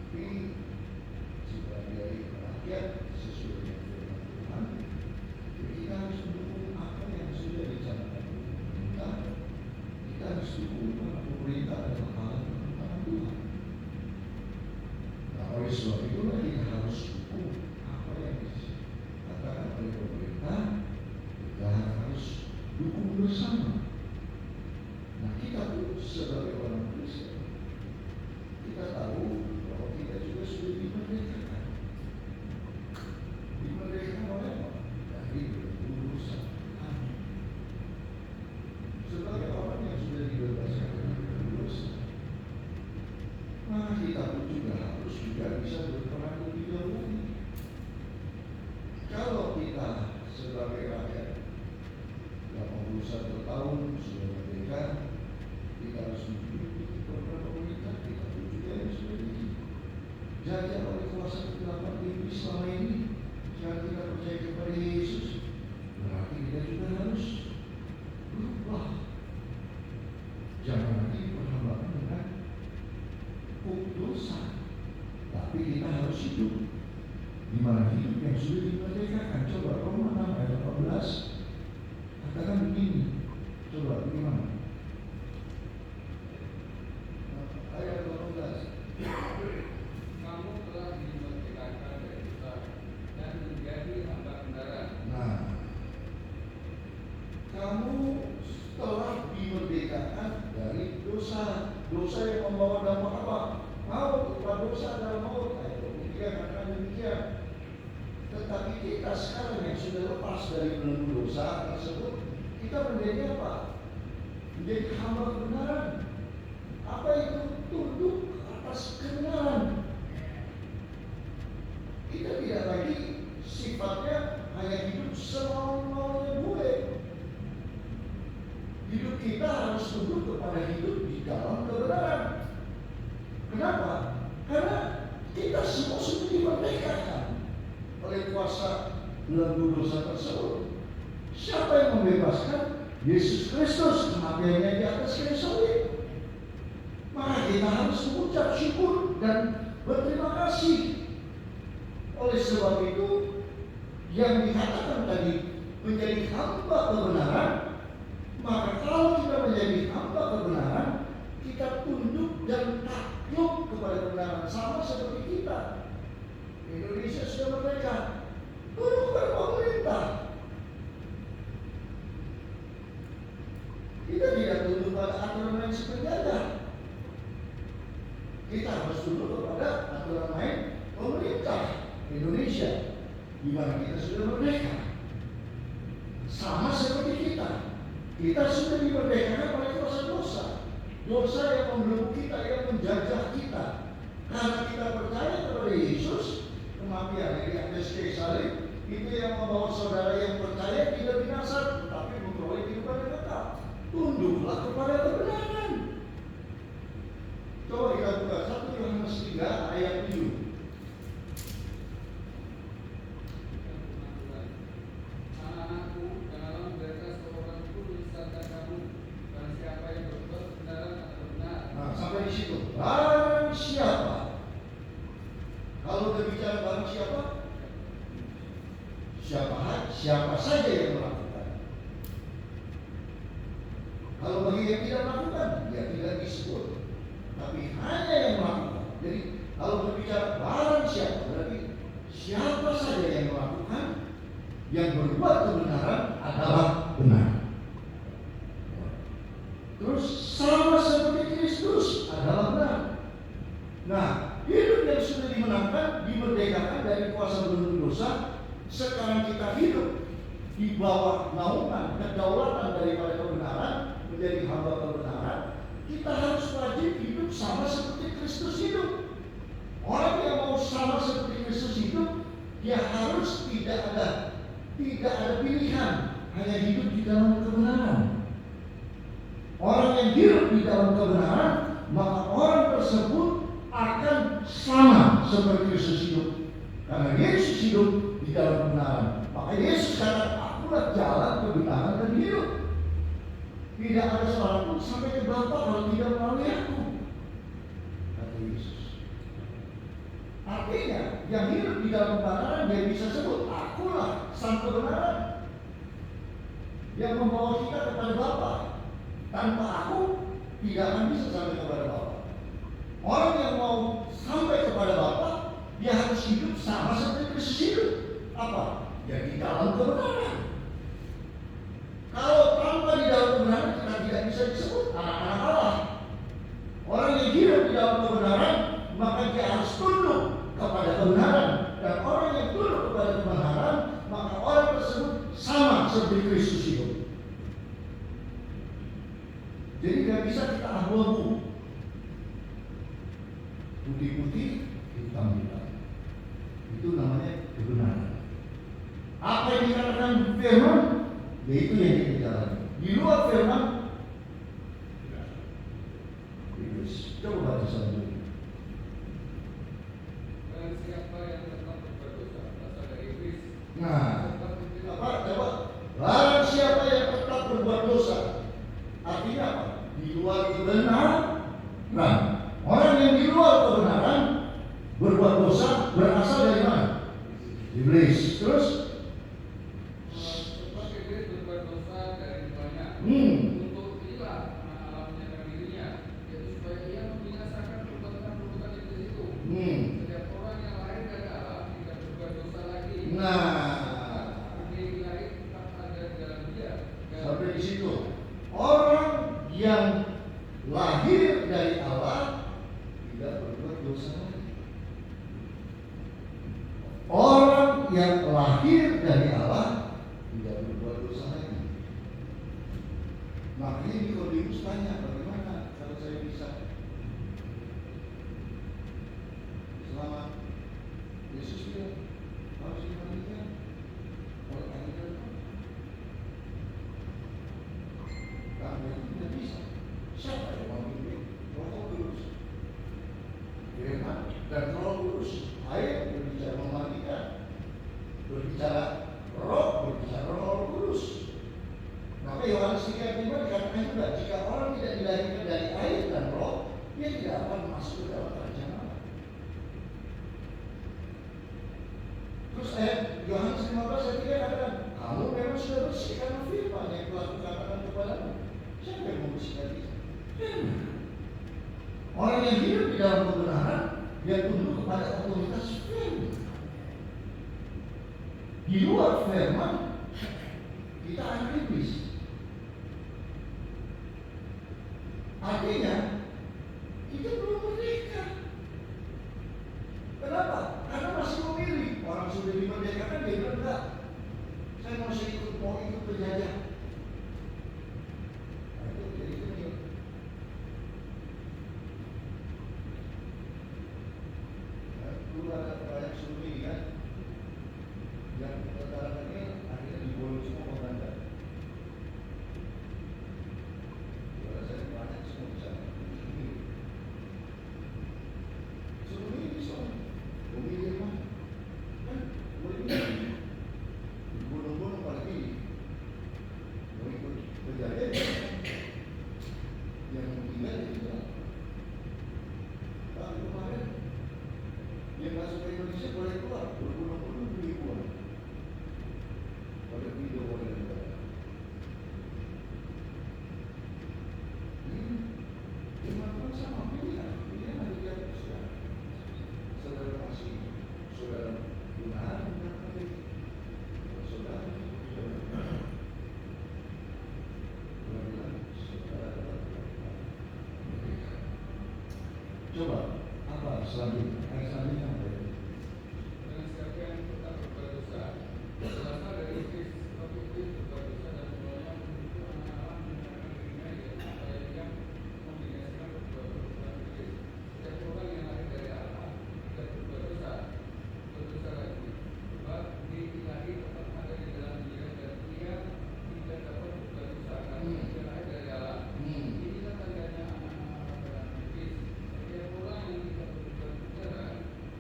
tapi sebagai rakyat sesuai dengan firman Tuhan, kita harus mendukung apa yang sudah dicanangkan pemerintah. Kita harus dukung karena pemerintah adalah hal tentang Tuhan. Nah, oleh sebab itulah kita harus dukung apa yang bersama. Nah, kita pun sebagai orang Kristen, kita tahu bahwa kita juga sudah dimerdekakan. Dimerdekakan oleh apa? Dari belenggu dosa. Sebagai orang yang sudah dibebaskan dari belenggu dosa, maka kita pun juga harus bisa berperan lebih jauh lagi. Kalau kita sebagai rakyat 81 tahun sudah merdeka, kita harus mengikuti program pemerintah, kita pun juga yang sudah dijajah oleh kuasa kegelapan iblis selama ini. Jika kita percaya kepada Yesus, berarti kita juga harus berubah. Jangan lagi berhadapan dengan dosa, tapi kita harus hidup di mana hidup yang sudah dimerdekakan. Coba Roma 6 ayat 18 katakan begini. Coba bagaimana? Ayat 18. Kamu telah dimerdekakan dari dosa dan menjadi hamba kebenaran. Nah, kamu telah dimerdekakan dari dosa. Dosa yang membawa dampak apa? Maut. Dosa adalah maut. Ayat 23 katakan demikian. Tetapi kita sekarang yang sudah lepas dari belenggu dosa tersebut, kita menjadi apa? Menjadi hamba kebenaran. Apa itu? Tunduk atas kebenaran. Kita tidak lagi sifatnya hanya hidup semau-maunya gue. Hidup kita harus tunduk kepada hidup di dalam kebenaran. Kenapa? Karena kita semua sudah dimerdekakan oleh kuasa belenggu dosa tersebut. Siapa yang membebaskan? Yesus Kristus, kematiannya di atas kayu salib. Maka kita harus mengucap syukur dan berterima kasih. Oleh sebab itu, yang dikatakan tadi menjadi hamba kebenaran, maka kalau kita menjadi hamba kebenaran, kita tunduk dan takluk kepada kebenaran, sama seperti kita. Indonesia sudah merdeka, tunduk kepada pemerintah. Kita tidak tunduk pada aturan main sepenjara. Kita harus tunduk kepada aturan main pemerintah Indonesia, di mana kita sudah merdeka. Sama seperti kita sudah dimerdekakan oleh kuasa dosa. Dosa yang membelenggu kita, yang menjajah kita. Karena kita percaya kepada Yesus, kematian di atas kayu salib itu yang membawa saudara yang percaya tidak binasa, tetapi memperoleh kehidupan yang kekal. Tunduklah kepada kebenaran. Coba kita buka 1 Yohanes 3 ayat 7. Anak-anakku, janganlah mereka seorang pun disesatkan kamu. Dan siapa yang berbuat kebenaran atau benar. Nah, sampai di situ. Barang siapa? Kalau berbicara barang siapa? Siapa saja yang melakukan. Kalau bagi yang tidak melakukan, dia tidak disebut. Tapi hanya yang melakukan. Jadi kalau berbicara barang siapa, berarti siapa saja yang melakukan, yang berbuat kebenaran adalah benar. Terus sama seperti Kristus adalah benar. Nah, hidup yang sudah dimenangkan, dimerdekakan dari kuasa belenggu dosa, sekarang kita hidup di bawah naungan kedaulatan daripada kebenaran, menjadi hamba kebenaran. Kita harus wajib hidup sama seperti Kristus hidup. Orang yang mau sama seperti Kristus hidup, dia harus tidak ada pilihan, hanya hidup di dalam kebenaran. Orang yang hidup di dalam kebenaran, maka orang tersebut akan sama seperti Kristus hidup. Karena Yesus hidup di dalam kebenaran. Maka Yesus kata, akulah jalan, kebenaran dan hidup. Tidak ada seorang pun sampai ke Bapa kalau tidak melalui aku, kata Yesus. Artinya, yang hidup di dalam kebenaran, dia bisa sebut, akulah sang kebenaran yang membawa kita kepada Bapa. Tanpa aku, tidak akan bisa sampai kepada Bapa. Orang yang mau sampai kepada Bapa, dia harus hidup sama seperti Kristus hidup. Apa? Ya di dalam kebenaran. Kalau tanpa di dalam seperti Kristus hidup. Jadi nggak bisa kita abu-abu, putih-putih, hitam-hitam. Itu namanya kebenaran. Apa yang dikatakan firman, yaitu yang kita jalani. Di luar firman, iblis. Coba baca selanjutnya. Dan siapa yang tetap berdosa berasal dari iblis. Nah, apa? Coba. Barang siapa yang tetap berbuat dosa, artinya apa? Di luar kebenaran. Nah, orang yang di luar kebenaran berbuat dosa berasal dari mana? Iblis. Terus? Sebab iblis berbuat dosa dari banyak. Untuk inilah alamnya dalam dirinya, yaitu supaya ia membinasakan perbuatan-perbuatan iblis itu. Setiap orang yang lahir dari Allah tidak berbuat dosa lagi. Nah, Ini lahir tetap ada di dalam dia. sampai di situ. Orang yang lahir dari Allah tidak berbuat dosa lagi. Orang yang lahir dari Allah tidak berbuat dosa lagi. Makanya Nikodemus tanya, bagaimana kalau saya bisa selamat? Yesus bilang harus dimandikan oleh air dan roh. Karena itu tidak bisa. Siapa yang mau bimbing? Roh Kudus. Firman dan Roh Kudus. Air berbicara memandikan, berbicara roh, berbicara Roh Kudus. Maka Yohanes 3:5 dikatakan juga, jika orang tidak dilahirkan dari air dan roh, dia tidak akan masuk ke dalam kerajaan Allah. Terus ayat Yohanes 15 ayat 3 katakan, kamu memang sudah bersih karena firman yang telah kukatakan kepadamu. Siapa yang membersihkan kita? Firman. Orang yang hidup di dalam kebenaran, dia tunduk kepada otoritas firman. Di luar firman, kita akan iblis. Artinya, kita belum merdeka. Kenapa? Karena masih memilih. Orang sudah dimerdekakan, dia bilang enggak. Saya masih mau ikut penjajah. Nah, itu jadi kecil. Dulu ada proyek Sumi kan, yang tentara ini akhirnya dibolong semua ke Belanda. Saya banyak semua di sana. Sumi ini soal memilih mana? Kan boleh milih. Dibolong-bolong pada pilih. Mau ikut kejadian yang tinggal di sana. Tapi kemarin yang masuk ke Indonesia boleh keluar, berbulan-bulan ribuan. Pada video oleh negara. Teman-teman sama pilihan ada di atas sekarang. Saudara kasih, saudara gunakan saudara. Coba apa selanjutnya? Ayat selanjutnya apa ya? Dan siapa yang tetap berbuat dosa berasal dari iblis. Sebab iblis berbuat dosa dan mulanya menuju anak Allah menggunakan dirinya, yaitu supaya dia membinasakan perbuatan iblis. Setiap orang yang lahir dari Allah tidak berbuat dosa lagi. Sebab dia lahir tetap ada di dalam dia dan dia tidak dapat berbuat dosa karena dia lahir dari Allah. Inilah tandanya anak-anak Allah dalam iblis. Setiap orang yang tidak berbuat dosa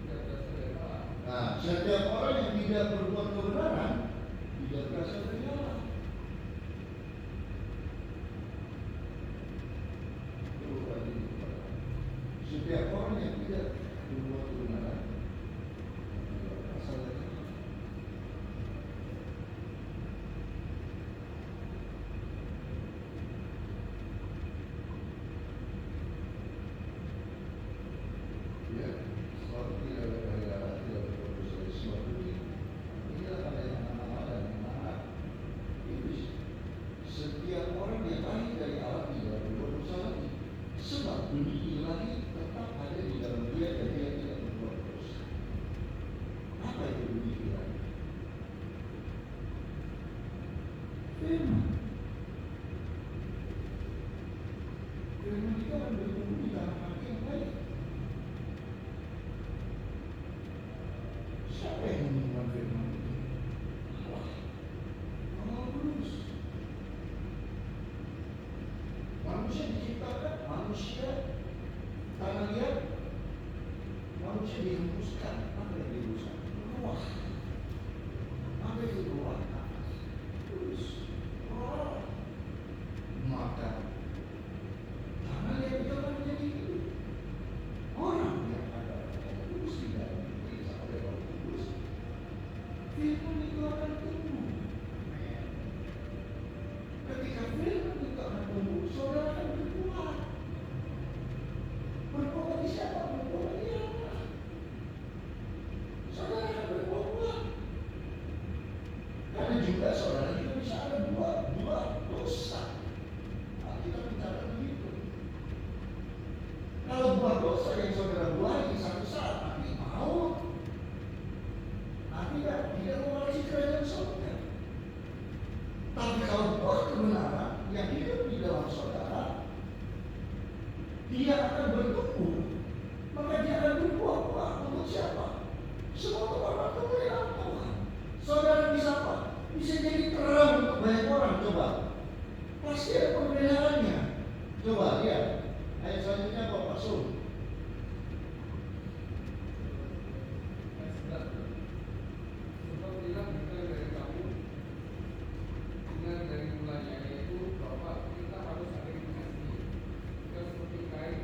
tidak firman. Firman itu akan bertumbuh di dalam hati yang baik. Siapa yang menemukan firman itu? Allah. Allah Kudus. Manusia diciptakan, manusia tanah liat, manusia dihembuskan. Apa yang dihembuskan? Ruah. Apa itu ruah? Kudus. Oh. Maka tanah liat itu akan menjadi hidup. Orang yang ada kudus di dalam diri oleh Roh Kudus, firman itu akan tumbuh. Ketika firman itu akan tumbuh, saudara akan berbuat. Berbuat di siapa? Berbuat di Allah. Saudara akan berbuat. Karena juga saudara juga bisa ada dua dosa. Nah, kita bicara begitu. Kalau buat dosa yang saudara buat di satu saat nanti mau, nanti tidak mewarisi kerajaan surga. Tapi kalau buah kebenaran yang hidup di dalam saudara, dia akan bertumbuh. Maka dia akan berbuah-buah untuk siapa? Semua orang kemuliaan Tuhan. Saudara bisa apa? Bisa jadi terang untuk banyak orang. Coba. Pasti ada perbedaannya. Coba lihat. Ayat selanjutnya Bapak Sul. Sebab bila kita dari kamu dengar dari mulanya, yaitu bahwa kita harus saling mengasihi. Kita seperti kain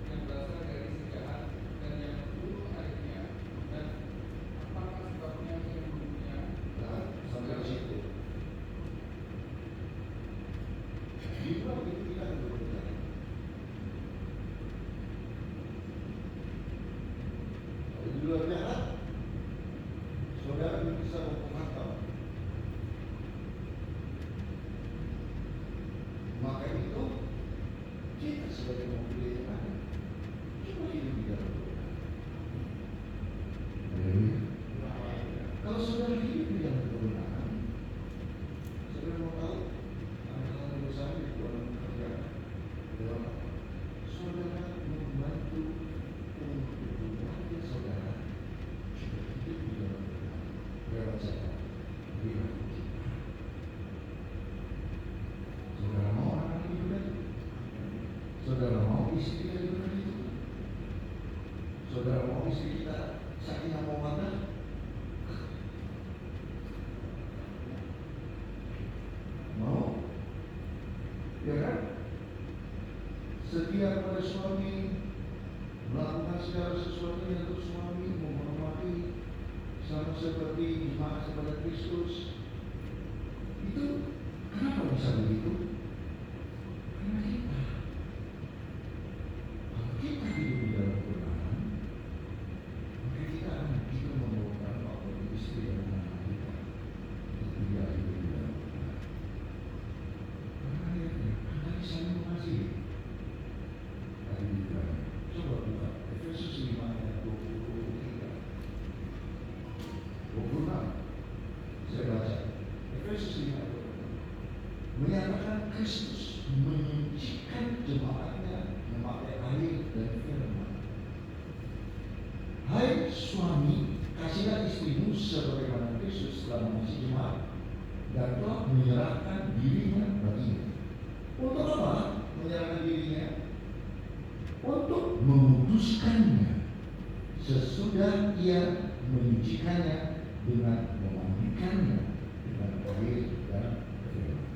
yang berasal dari sejahat dan yang buruk airnya, dan apakah sebabnya yang buruknya? Nah, sampai di situ. Di luar itu kita akan berbicara. Kalau di luar jahat, saudara bisa memantau. Maka itu kita sebagai mobil yang ada, kita hidup di dalam Tuhan. Haleluya. Kalau saudara hidup di dalam kebenaran, saudara mau tahu hal-hal besar di dalam kerja dalam saudara membantu untuk keluarga saudara juga hidup di dalam kebenaran. Lewat siapa? Bila saudara mau anak hidup itu, saudara mau istri kita hidup itu, saudara mau istri kita sakinah mawaddah. Mau? Ya kan? Setia pada suami, melakukan segala sesuatunya untuk suami, menghormati sama seperti jemaat kepada Kristus. Itu kenapa bisa begitu? Karena kita, kalau kita hidup di dalam kebenaran, maka kita akan juga membawakan waktu istri dan anak kita untuk dia hidup di dalam kebenaran. Karena ayatnya, anda saling mengasihi. Tadi dibilang, coba buka Efesus 5 ayat 23, 26. Saya baca Efesus 5 ayat 26. Menyatakan Kristus menyucikan jemaatnya memakai air dan firman. Hai suami, kasihilah istrimu sebagaimana Kristus telah mengasihi jemaat dan telah menyerahkan dirinya baginya. Untuk apa menyerahkan dirinya? Untuk menguduskannya sesudah ia menyucikannya dengan memandikannya dengan air dan firman.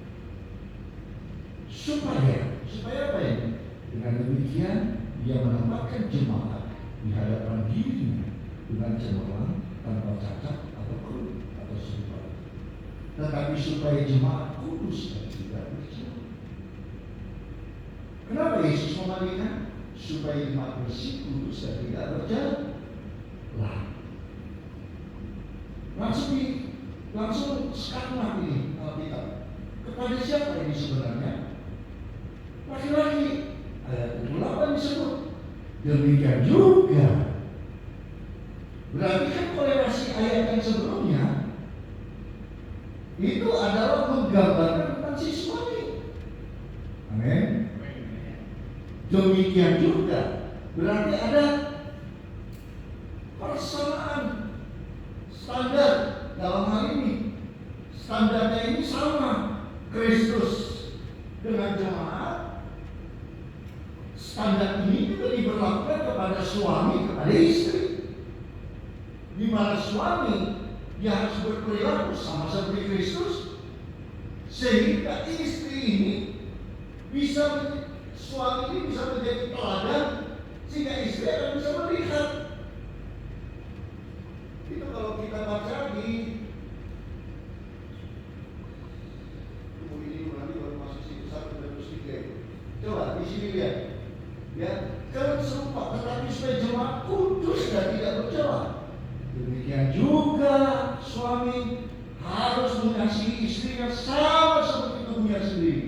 Supaya apa ini? Dengan demikian dia menempatkan jemaat di hadapan dirinya dengan cemerlang, tanpa cacat atau keruh atau serupa. Tetapi supaya jemaat kudus dan tidak bercela. Kenapa Yesus memandikan? Supaya jemaat bersih, kudus dan tidak bercela. Langsung sekarang ini Alkitab. Kepada siapa ini sebenarnya? Laki-laki. Ayat 28 disebut. Demikian juga. Berarti kan korelasi ayat yang sebelumnya itu adalah menggambarkan tentang Demikian juga berarti ada persamaan standar dalam hal ini. Standarnya ini sama. Kristus dengan jemaat, standar ini juga diberlakukan kepada suami, kepada istri. Di mana suami dia harus berperilaku sama seperti Kristus, sehingga istri ini suami ini bisa menjadi teladan, sehingga istri akan bisa melihat. Itu kalau kita baca di buku ini nanti baru masuk situ 1-3. Coba di sini lihat, ya, kalau serupa tetapi supaya jemaat kudus dan tidak bercela. Demikian juga suami harus mengasihi istrinya sama seperti tubuhnya sendiri.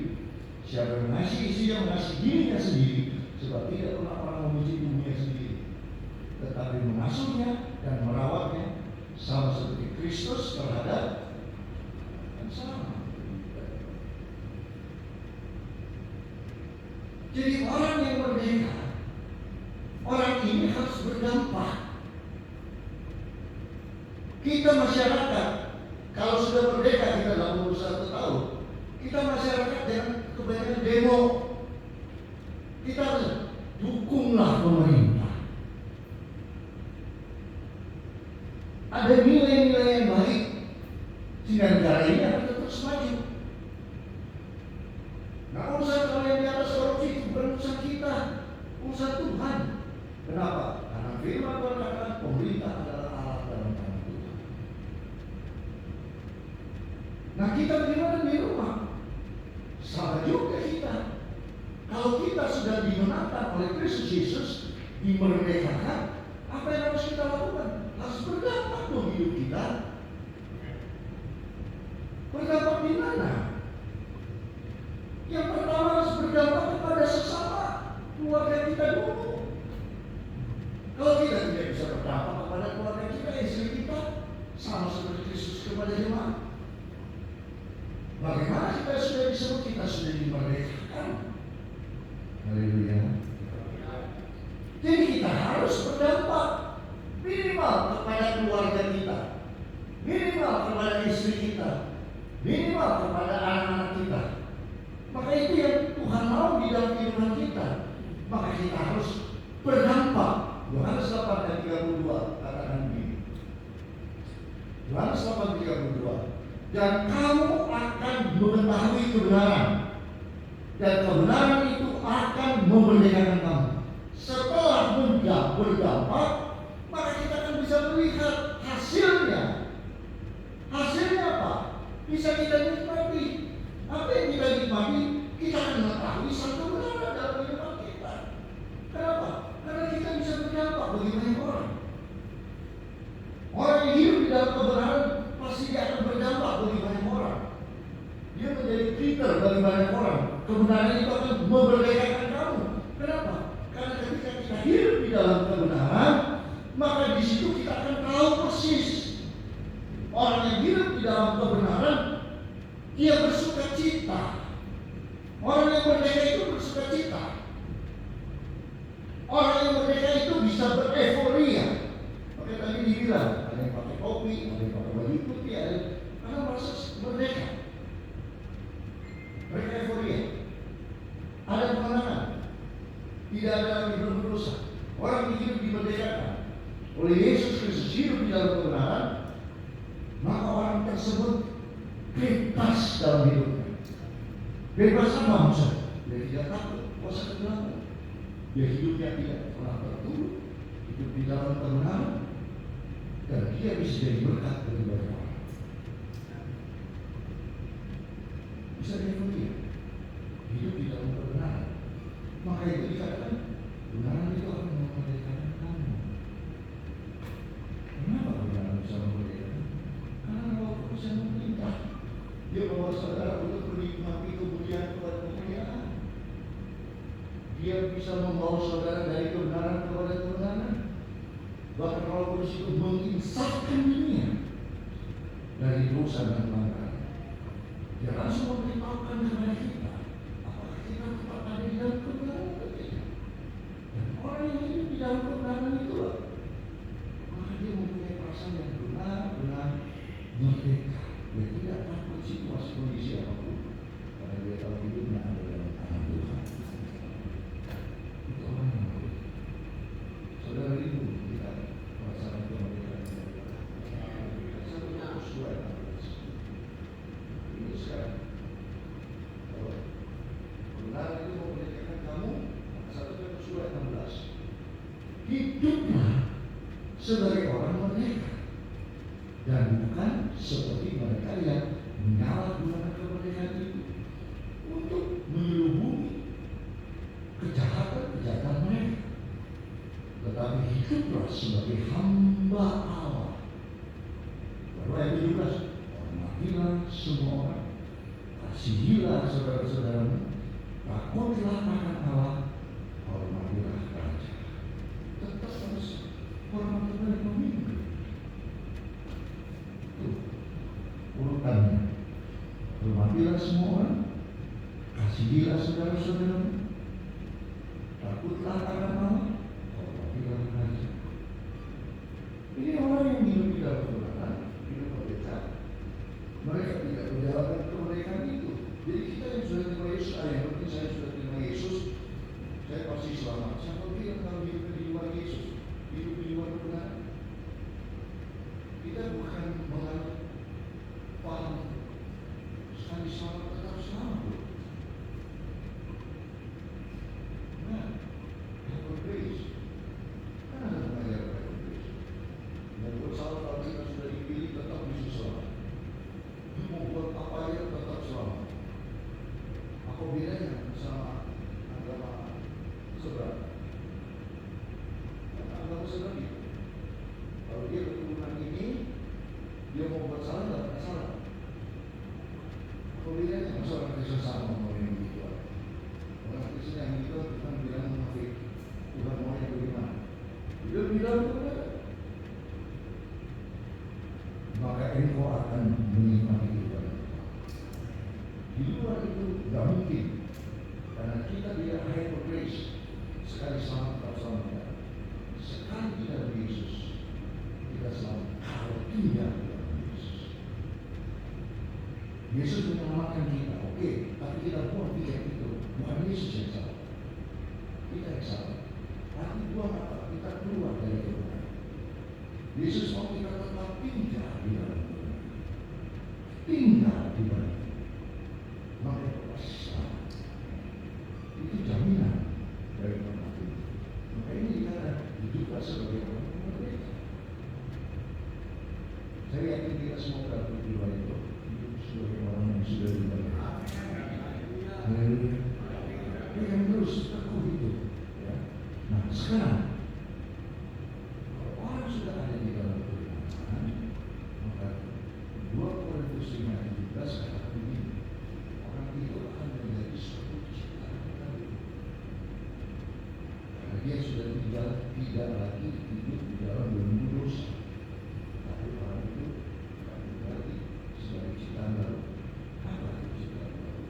Siapa yang mengasihi istrinya mengasihi dirinya sendiri, sebab tidak pernah orang memuji tubuhnya sendiri, tetapi mengasuhnya dan merawatnya sama seperti Kristus terhadap dan sama. Jadi orang yang merdeka, orang ini harus berdampak. Kita masyarakat, kalau sudah merdeka kita 61 tahun, kita masyarakat yang kebanyakan demo, kita harus dukunglah pemerintah. Ada nilai-nilai yang baik sehingga negara ini akan terus maju. Nah, urusan kalau yang di atas korupsi itu bukan urusan kita, urusan Tuhan. Kenapa? Karena firman berkata pemerintah adalah alat dalam tangan Tuhan. Nah, kita bagaimana di rumah? Sama juga kita. Kalau kita sudah dimenangkan oleh Kristus Yesus, dimerdekakan, apa yang harus kita lakukan? Harus berdampak dong hidup kita. Berdampak di mana? Yang pertama harus berdampak kepada sesama keluarga kita dulu. Kalau kita tidak bisa berdampak kepada keluarga kita, istri kita, sama seperti Kristus kepada jemaat. Bagaimana kita sudah disebut kita sudah dimerdekakan? Haleluya. Jadi kita harus berdampak minimal kepada keluarga kita, minimal kepada istri kita, minimal kepada anak-anak kita. Maka itu yang Tuhan mau di dalam kehidupan kita. Maka kita harus berdampak. Yohanes 8:32 katakan begini. Yohanes 8:32. Dan kamu akan mengetahui kebenaran, dan kebenaran itu akan memerdekakan kamu. Setelah berdampak, maka kita akan bisa melihat hasilnya. Hasilnya apa? Bisa kita nikmati. Apa yang kita nikmati? Kita akan mengetahui satu kebenaran dalam kehidupan kita. Kenapa? Karena kita bisa berdampak bagi banyak orang. Orang yang hidup di dalam kebenaran pasti dia akan berdampak bagi banyak orang. Dia menjadi trigger bagi banyak orang. Kebenaran itu akan memerdekakan kamu. Kenapa? Karena ketika kita hidup di dalam kebenaran, maka di situ kita akan tahu persis. Orang yang hidup di dalam kebenaran, dia bersuka cita. Orang yang merdeka itu bersuka cita. Orang yang merdeka itu bisa bereforia. Oke, tadi dibilang ada yang pakai kopi, ada yang pakai baju putih, ada yang karena merasa merdeka. Mereka euforia. Ada kemenangan. Tidak ada lagi berdosa. Orang yang hidup dimerdekakan oleh Yesus Kristus, hidup di dalam kebenaran, maka orang tersebut bebas dalam hidupnya. Bebas apa maksudnya? Dia tidak takut kuasa kegelapan. Dia hidupnya tidak pernah tertutup, hidup di dalam kebenaran, dan dia bisa jadi berkat bagi banyak orang. Bisa dia hidup di dalam kebenaran. Maka itu dikatakan kebenaran itu akan memerdekakan kamu. Kenapa kebenaran bisa memerdekakan? Karena Roh Kudus yang memerintah. Dia bawa saudara untuk menikmati kemuliaan kepada kemuliaan. Dia bisa membawa saudara dari kebenaran kepada kebenaran. Bahkan Roh Kudus itu menginsafkan dunia dari dosa dan pelanggaran. Dia langsung memberitahukan kepada kita apakah kita tetap ada di dalam kebenaran atau tidak. dalam kebenaran itulah, maka dia mempunyai perasaan yang benar-benar merdeka. Dia tidak takut situasi kondisi apapun, karena dia tahu hidupnya ada dalam tangan Tuhan. Itu orang yang baik. Saudara ibu kita merasakan kemerdekaan satu sesuai ini sekarang. Kalau kebenaran itu memerdekakan kamu, satu sesuai 16. Hiduplah sebagai orang merdeka dan bukan seperti mereka yang menyalahgunakan kemerdekaan itu untuk menyelubungi kejahatan mereka, tetapi hiduplah sebagai hamba Allah. Baru ayat 17, hormatilah semua orang, kasihilah saudara-saudaramu, takutlah akan Allah, hormatilah raja. Tetap harus hormat kepada pemimpin. Itu urutannya. Hormatilah semua orang, kasihilah saudara-saudaramu, takutlah akan Allah, hormatilah raja. Ini orang yang hidup di dalam kebenaran, hidup merdeka. Mereka tidak menjalankan kemerdekaan itu. Jadi kita yang sudah terima Yesus, yang penting saya sudah terima Yesus, saya pasti selamat. Siapa bilang kalau hidup di luar Yesus, hidup di luar kebenaran? Kita bukan menganut paham sekali selamat tetap selamat. Nah, have grace. Kan ada pengajaran have grace. Yang bersalah kalau kita sudah dipilih tetap bisa selamat. Mau buat apa aja tetap selamat. Apa bedanya sama agama seberang? Agama seberang itu, kalau dia keturunan ini, dia mau buat salah tidak salah. Apa bedanya? Masa orang Kristen sama mau yang begitu? Orang Kristen yang begitu Tuhan bilang munafik. Tuhan mau yang bagaimana? Dia bilang kepada, maka engkau akan menikmati Tuhan. Di luar itu tidak mungkin, karena kita tidak have grace. Sekali selamat tetap selamat. Sekali tidak Yesus, kita selamat. Kalau tidak Yesus, Yesus menyelamatkan kita, oke, tapi kita buang tiket itu. Bukan Yesus yang salah, kita yang salah. Tapi buang apa? Kita keluar dari kebenaran. Yesus mau kita tetap tinggal di dalam kebenaran, tinggal di dalam. Maka selamat. Itu jaminan dari Tuhan. Maka ini dikatakan hiduplah sebagai orang merdeka. Saya yakin kita semua berarti di luar itu hidup sebagai orang yang sudah dimerdeka. Haleluya. Yang terus teguh itu. Ya. Nah sekarang kalau orang sudah ada di dalam kebenaran, maka 2 Korintus 5:17 kata begini, orang itu akan menjadi suatu ciptaan baru. Karena dia sudah tidak lagi hidup di dalam belenggu dosa, tapi orang itu akan menjadi sebagai ciptaan baru. Apa itu ciptaan baru?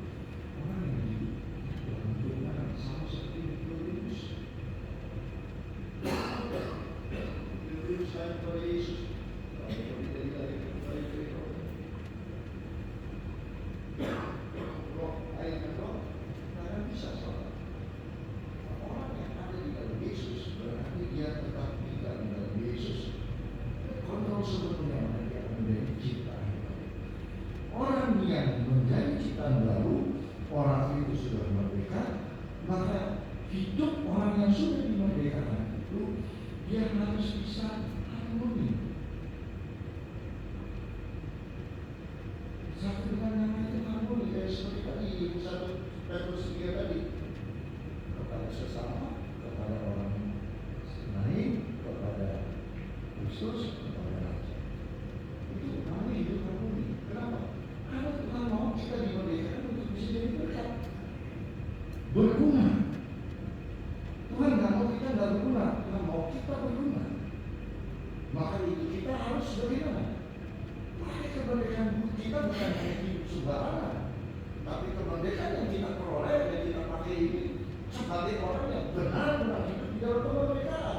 Orang yang hidup dalam kebenaran sama seperti Korintus. Korintus saya kepada Yesus. Kalau tidak dari roh, ayat roh, karena bisa salah. Orang yang ada di dalam Yesus berarti dia tetap tinggal di dalam Yesus. Kontrol sebetulnya dia menjadi ciptaan baru. Orang yang menjadi ciptaan baru, orang itu sudah merdeka, maka hidup orang yang sudah dimerdekakan itu dia harus bisa harmoni satu dengan yang lain, harmoni. Kayak seperti tadi 1 Petrus 3 tadi, kepada sesama, kepada orang lain, kepada Kristus, kepada Raja. Itu namanya hidup harmoni. Kenapa? Karena Tuhan mau kita dimerdekakan untuk bisa jadi berkat, berguna. Tuhan nggak mau kita nggak berguna, Tuhan mau kita berguna. Maka itu kita harus bagaimana? Pakai kemerdekaan kita bukan hanya hidup sembarangan, tapi kemerdekaan yang kita peroleh, yang kita pakai ini sebagai orang yang benar-benar hidup di dalam kemerdekaan.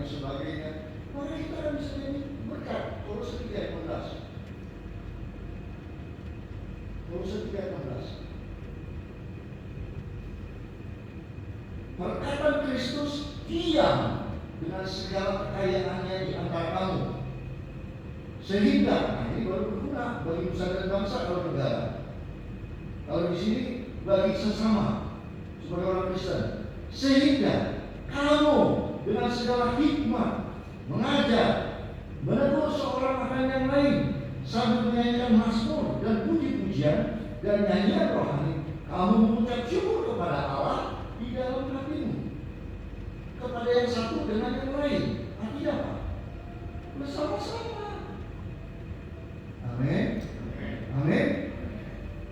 lain sebagainya, maka kita akan bisa jadi berkat. Kolose 3:16. Kolose 3:16. Perkataan Kristus diam dengan segala kekayaannya di antara kamu, sehingga ini baru berguna bagi nusa dan bangsa kalau negara. Kalau di sini bagi sesama sebagai orang Kristen, sehingga kamu dengan segala hikmat mengajar, menegur seorang akan yang lain sambil menyanyikan mazmur dan puji-pujian dan nyanyian rohani, kamu mengucap syukur kepada Allah di dalam hatimu, kepada yang satu dengan yang lain. Artinya apa? Bersama-sama. Amin. Amin.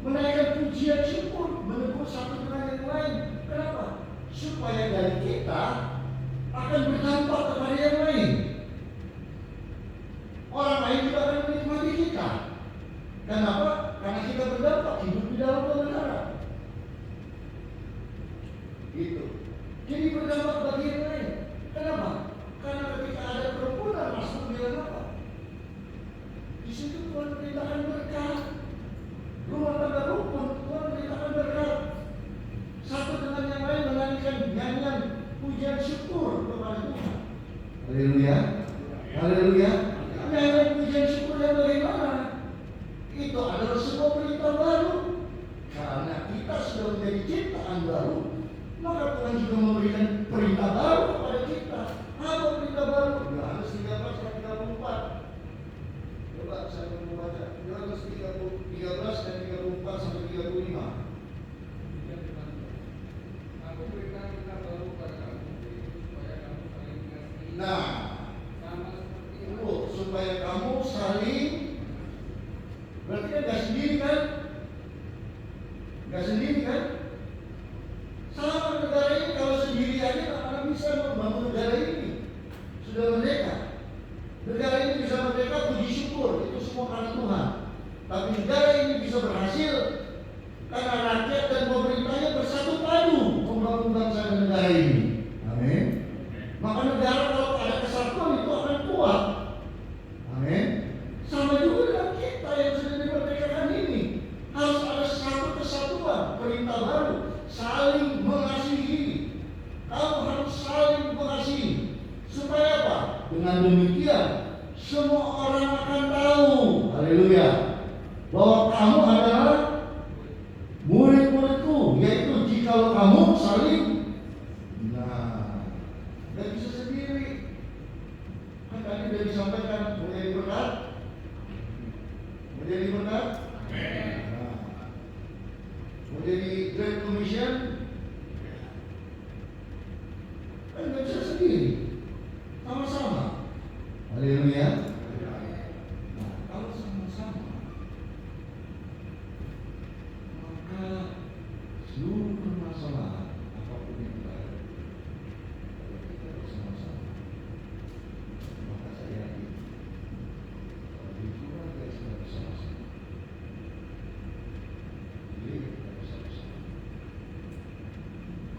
Menaikkan pujian syukur, menegur satu dengan yang lain. Kenapa? Supaya dari kita akan berdampak kepada yang lain. Orang lain juga akan menikmati kita. Kenapa? Karena kita berdampak hidup di dalam kebenaran. Gitu. Jadi berdampak bagi yang lain. Kenapa? Karena ketika ada kerukunan masuk bilang apa? Di situ Tuhan beritakan berkat. Rumah tangga rukun, Tuhan beritakan berkat. Satu dengan yang lain menyanyikan nyanyian pujian syukur kepada Tuhan. Haleluya. Haleluya. Nyanyian pujian syukur yang bagaimana? Itu adalah sebuah perintah baru. Karena kita sudah menjadi ciptaan baru, maka Tuhan juga memberikan perintah baru kepada kita. Apa perintah baru? Yohanes 13:34. Coba saya mau membaca. Yohanes 13 dan 34 sampai 35. Aku berikan perintah baru pada kamu, supaya kamu saling mengasihi. Nah, Sama seperti itu supaya kamu saling. Berarti kan gak sendiri kan? Gak sendiri kan? Sama negara ini kalau sendiri aja tak akan bisa membangun negara ini. Sudah merdeka. Negara ini bisa merdeka, puji syukur, itu semua karena Tuhan. Tapi negara ini bisa berhasil karena rakyat dan pemerintahnya bersatu padu membangun bangsa dan negara ini. Amin. Maka negara kalau ada kesatuan itu akan kuat. Amin. Sama juga dengan kita yang sudah dimerdekakan ini. Harus ada satu kesatuan, perintah baru, saling mengasihi. Kamu harus saling mengasihi. Supaya apa? Dengan demikian semua orang akan tahu, haleluya, bahwa kamu adalah murid-muridku, yaitu jikalau kamu saling. Nah, gak bisa sendiri. Kan tadi sudah disampaikan menjadi berkat, menjadi berkat, nah, menjadi Great Commission, kan gak bisa sendiri, sama-sama. Haleluya. Nah, kalau sama-sama, maka seluruh permasalahan apapun yang kita hadapi, kalau kita bersama-sama, maka saya yakin kalau di keluarga kita bersama-sama, jadi kita bersama-sama,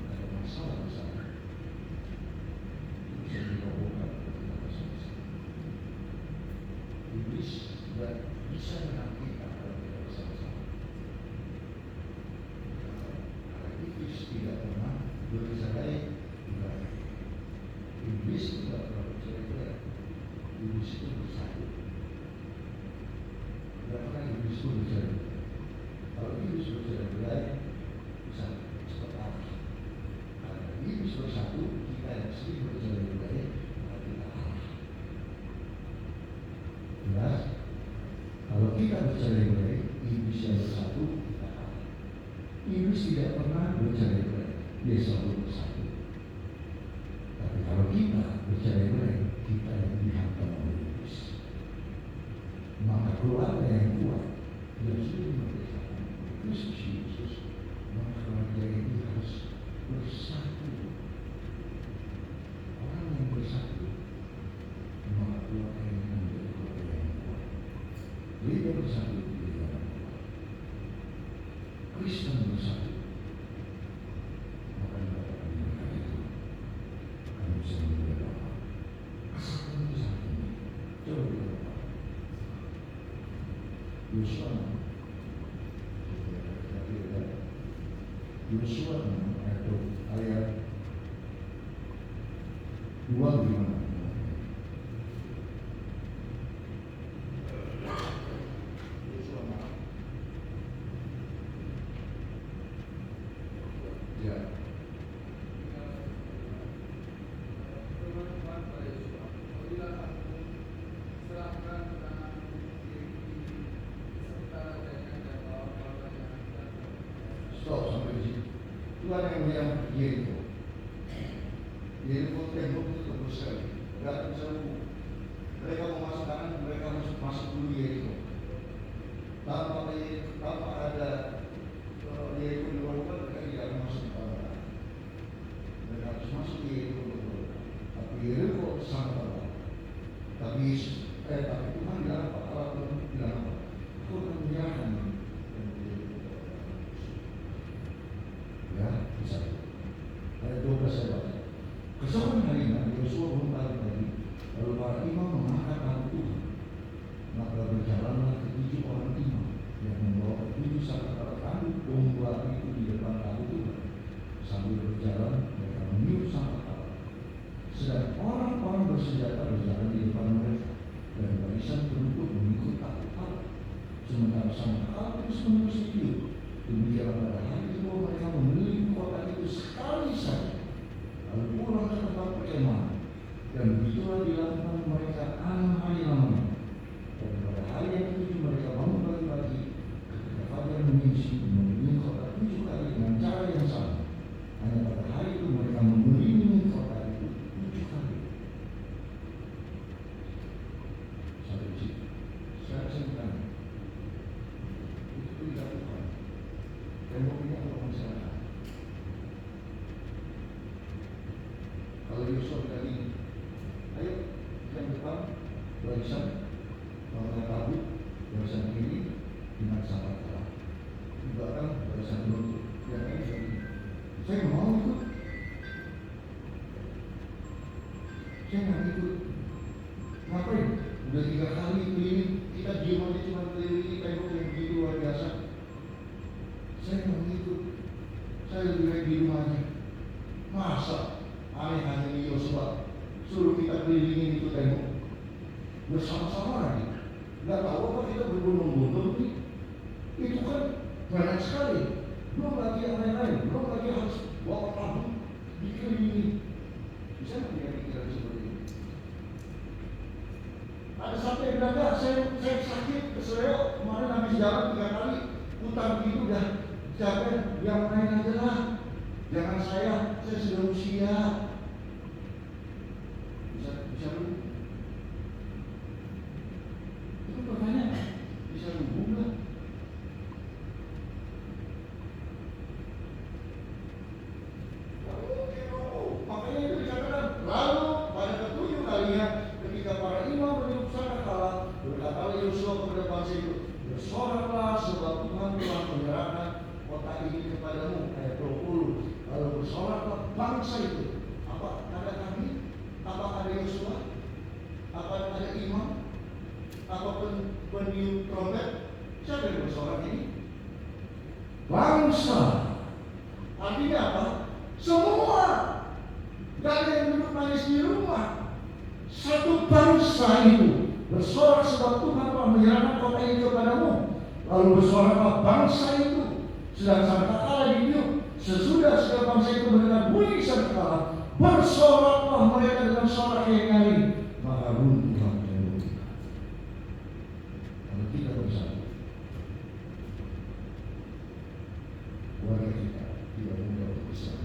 ada masalah bersama, itu bisa dirobohkan kita bersama-sama. Iblis tidak bisa menang kita kalau kita bersama-sama. Karena iblis tidak pernah bercerai berai. Iblis tidak pernah bercerai berai. Iblis itu bersatu. Tidak pernah iblis itu bercerai. Kalau iblis bercerai berai, bisa cepat apa? Karena iblis bersatu, kita yang sering bercerai berai, maka kita kalah. Jelas? Kalau kita bercerai-berai, iblis yang bersatu, kita kalah. Iblis tidak pernah bercerai-berai, dia selalu bersatu. Tapi kalau kita bercerai-berai, kita yang dihantam oleh iblis. Maka keluarga yang kuat, yang sudah dimerdekakan Kristus Yesus, maka keluarga ini harus bersatu. Orang yang bersatu, maka keluarga ini menjadi keluarga yang kuat. Gereja bersatu di dalam Tuhan. Kristen bersatu. Maka dikatakan mereka itu akan bisa menjadi apa? Yosua 6. Yosua 6 ayat 25. Ya. Stop sampai di situ. Tuhan yang bilang Yeriko. Yeriko tembok itu tebal sekali. Enggak bisa lumpuh. Mereka mau masuk kanan, mereka masuk dulu Yeriko. Tanpa ada Yeriko di luar, mereka tidak akan masuk ke kanan. Mereka harus masuk ke Yeriko dulu. Tapi Yeriko sangat tebal. Tapi Tuhan bilang apa? Allah bilang apa? Aku akan menyerahkan. Ya, bisa. Ayat 12 saya baca. Keesokan harinya Yosua belum balik lagi. Lalu para imam mengangkat alat Tuhan. Maka berjalanlah ketujuh orang imam yang membawa ketujuh sangkakala tanduk domba itu di depan alat Tuhan. Sambil berjalan mereka meniup sangkakala. Sedang orang-orang bersenjata berjalan di depan mereka dan barisan penduduk mengikut takut Allah. Sementara sangkakala terus-menerus ditiup. Demikian pada hari kedua mereka mengelilingi kota itu sekali saja, lalu pulang ke tempat perkemahan. Dan begitulah dilakukan mereka 6 hari lamanya. Dan pada hari yang ketujuh mereka bangun pagi-pagi ketika fajar menyisi mengelilingi kota 7 kali dengan cara yang sama. Hanya pada hari itu mereka mengelilingi kota itu 7 kali. Sampai di situ. Sekarang saya bertanya, itu dilakukan. Tembok ini apa masyarakat? Kalau Yosua tadi, ayo yang depan barisan, bangunan tabut, barisan kiri, dengan sahabat Allah. Di belakang barisan lutut. Yang ini jadi, saya mau ikut. Saya nggak ikut. Ngapain? Udah 3 kali keliling, kita diam aja cuma keliling tembok yang begitu luar biasa. Saya mau ikut. Saya lebih baik di rumahnya. Masa aneh-aneh di Yosua suruh kita kelilingin itu tembok bersama-sama lagi. Nggak tahu apa kita berbondong-bondong nih. Itu kan banyak sekali. Belum lagi yang lain-lain. Belum lagi harus bawa tabung dikelilingi. Bisa nggak dia pikiran seperti ini? Ada sampai bilang nggak, saya sakit keseleo kemarin habis jalan 3 kali utang gitu udah capek, yang lain aja lah. Jangan saya sudah usia. Bisa lu? Itu pertanyaan. Bisa lu nggak? Makanya itu dikatakan. Lalu pada ketujuh kalinya ketika para imam meniup sangkakala, berkatalah Yosua kepada bangsa itu, bersoraklah sebab Tuhan telah menyerahkan kota ini kepadamu. Ayat 20. Lalu bersoraklah bangsa itu. Apa ada kami? Apa ada Yosua? Apa ada imam? Apa peniup trompet? Siapa yang bersorak ini? Bangsa. Artinya apa? Semua. Gak ada yang duduk manis di rumah. Satu bangsa itu bersorak sebab Tuhan telah menyerahkan kota ini kepadamu. Lalu bersoraklah bangsa itu. Sedang sangkakala ditiup. Sesudah segala bangsa itu mendengar bunyi sangkakala, bersoraklah mereka dengan sorak yang nyaring. Maka runtuhlah tembok itu. Kalau kita bersatu, warga kita tidak mudah untuk bersatu.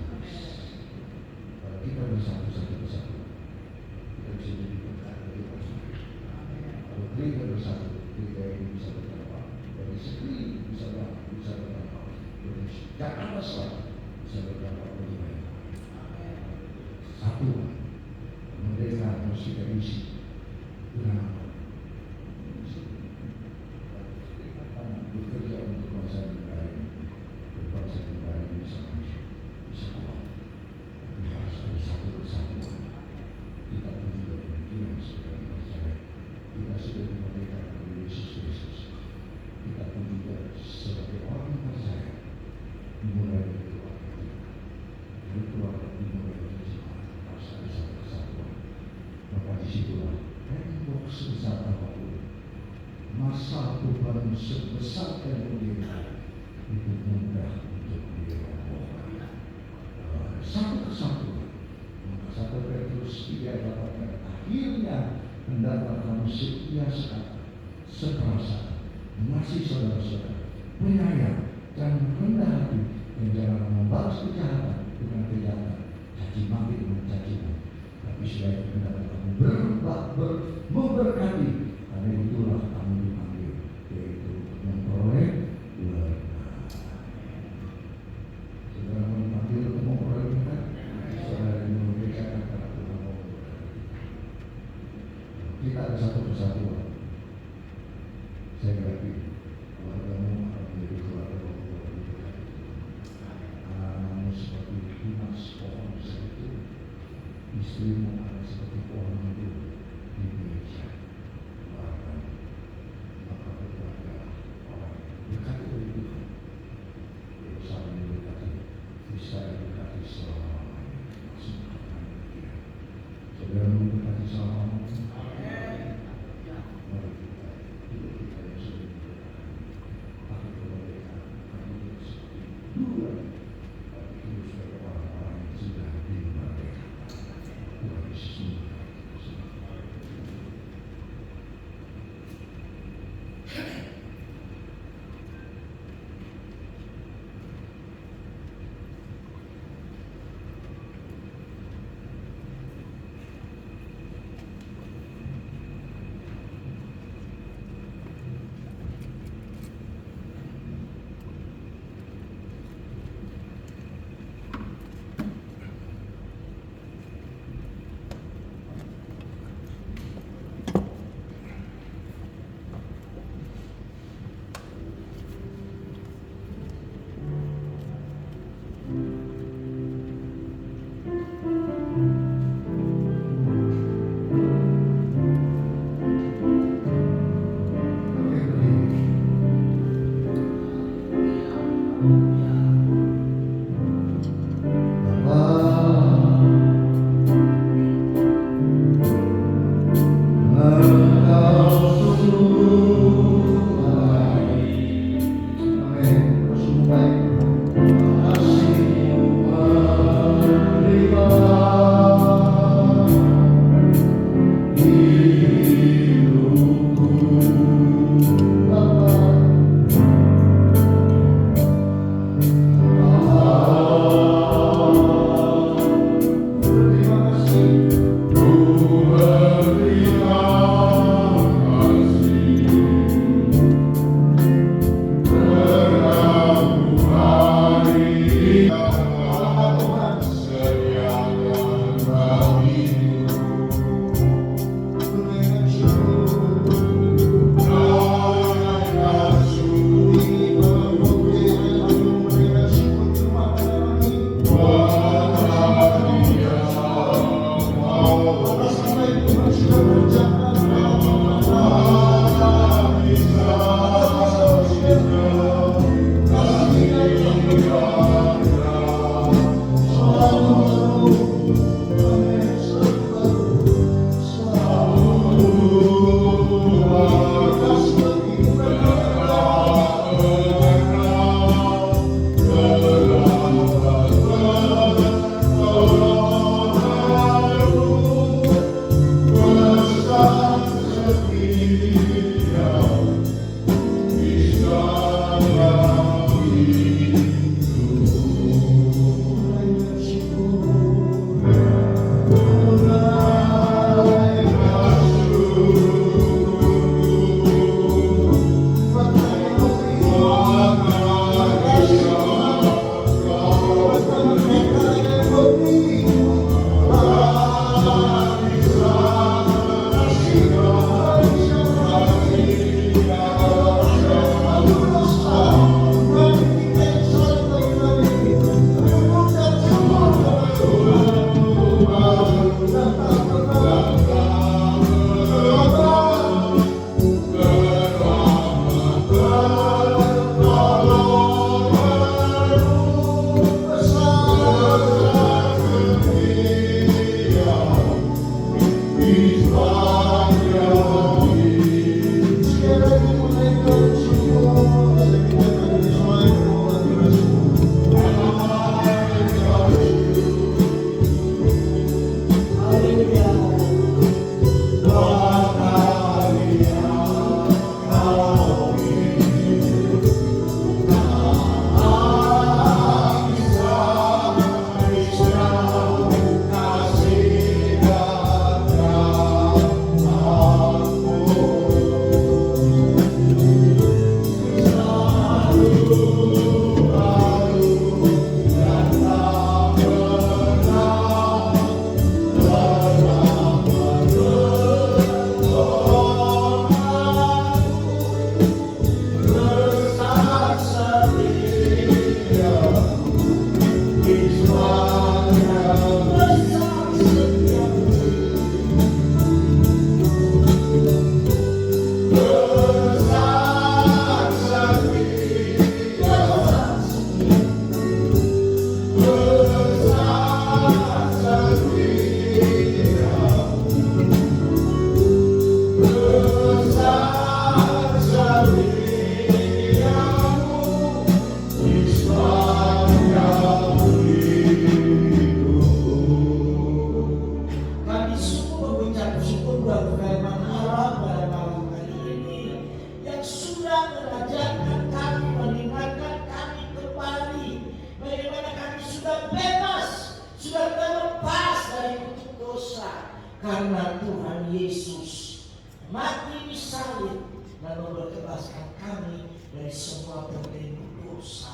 Kalau kita bersatu satu persatu, kita bisa jadi berkat dari bersatu. Kalau kita bersatu, kita ini bisa berdampak. Dari segini bisa berdampak. Dari Jakarta Selatan bisa berdampak bagi mereka. Satu, mereka harus kita isi dengan apa? Bekerja untuk bangsa negara ini, berbangsa negara ini bisa maju, bisa kuat. Tapi harus ada satu kesatuan. Kita pun juga demikian sudah percaya. Kita sudah dimerdekakan oleh Yesus Kristus. satu beban sebesar dan mulia itu mudah untuk dirobohkan. Satu kesatuan. Maka 1 Petrus 3 dapatkan akhirnya hendaklah kamu setia sekata, seperasaan, mengasihi saudara-saudara, penyayang dan rendah hati, dan jangan membalas kejahatan dengan kejahatan, caci maki dengan caci maki. Tapi selain itu hendaklah kamu memberkati, karena itulah kamu dipanggil, yaitu memperoleh berkat. Saudara dipanggil untuk memperoleh berkat. Saudara memberkati karena Tuhan mau memberkati. Kita ada satu kesatuan. Saya berarti keluargamu akan menjadi keluarga yang berkat. Anakmu seperti tunas pohon zaitun, istrimu akan seperti pohon madu di meja keluarga. Maka berkeluarga orang berkati oleh Tuhan. Yerusalem diberkati, Israel diberkati selama-lamanya. Maksudnya dia. Saudara memberkati selama-lamanya. Mari kita hidup kita yang sudah diberkati. Pakai kemerdekaan kami hidup seperti dulu lagi. Tapi hidup sebagai orang-orang yang sudah dimerdekakan. Tuhan Yesus memberkati semua. karena Tuhan Yesus mati di salib dan membebaskan kami dari semua belenggu dosa.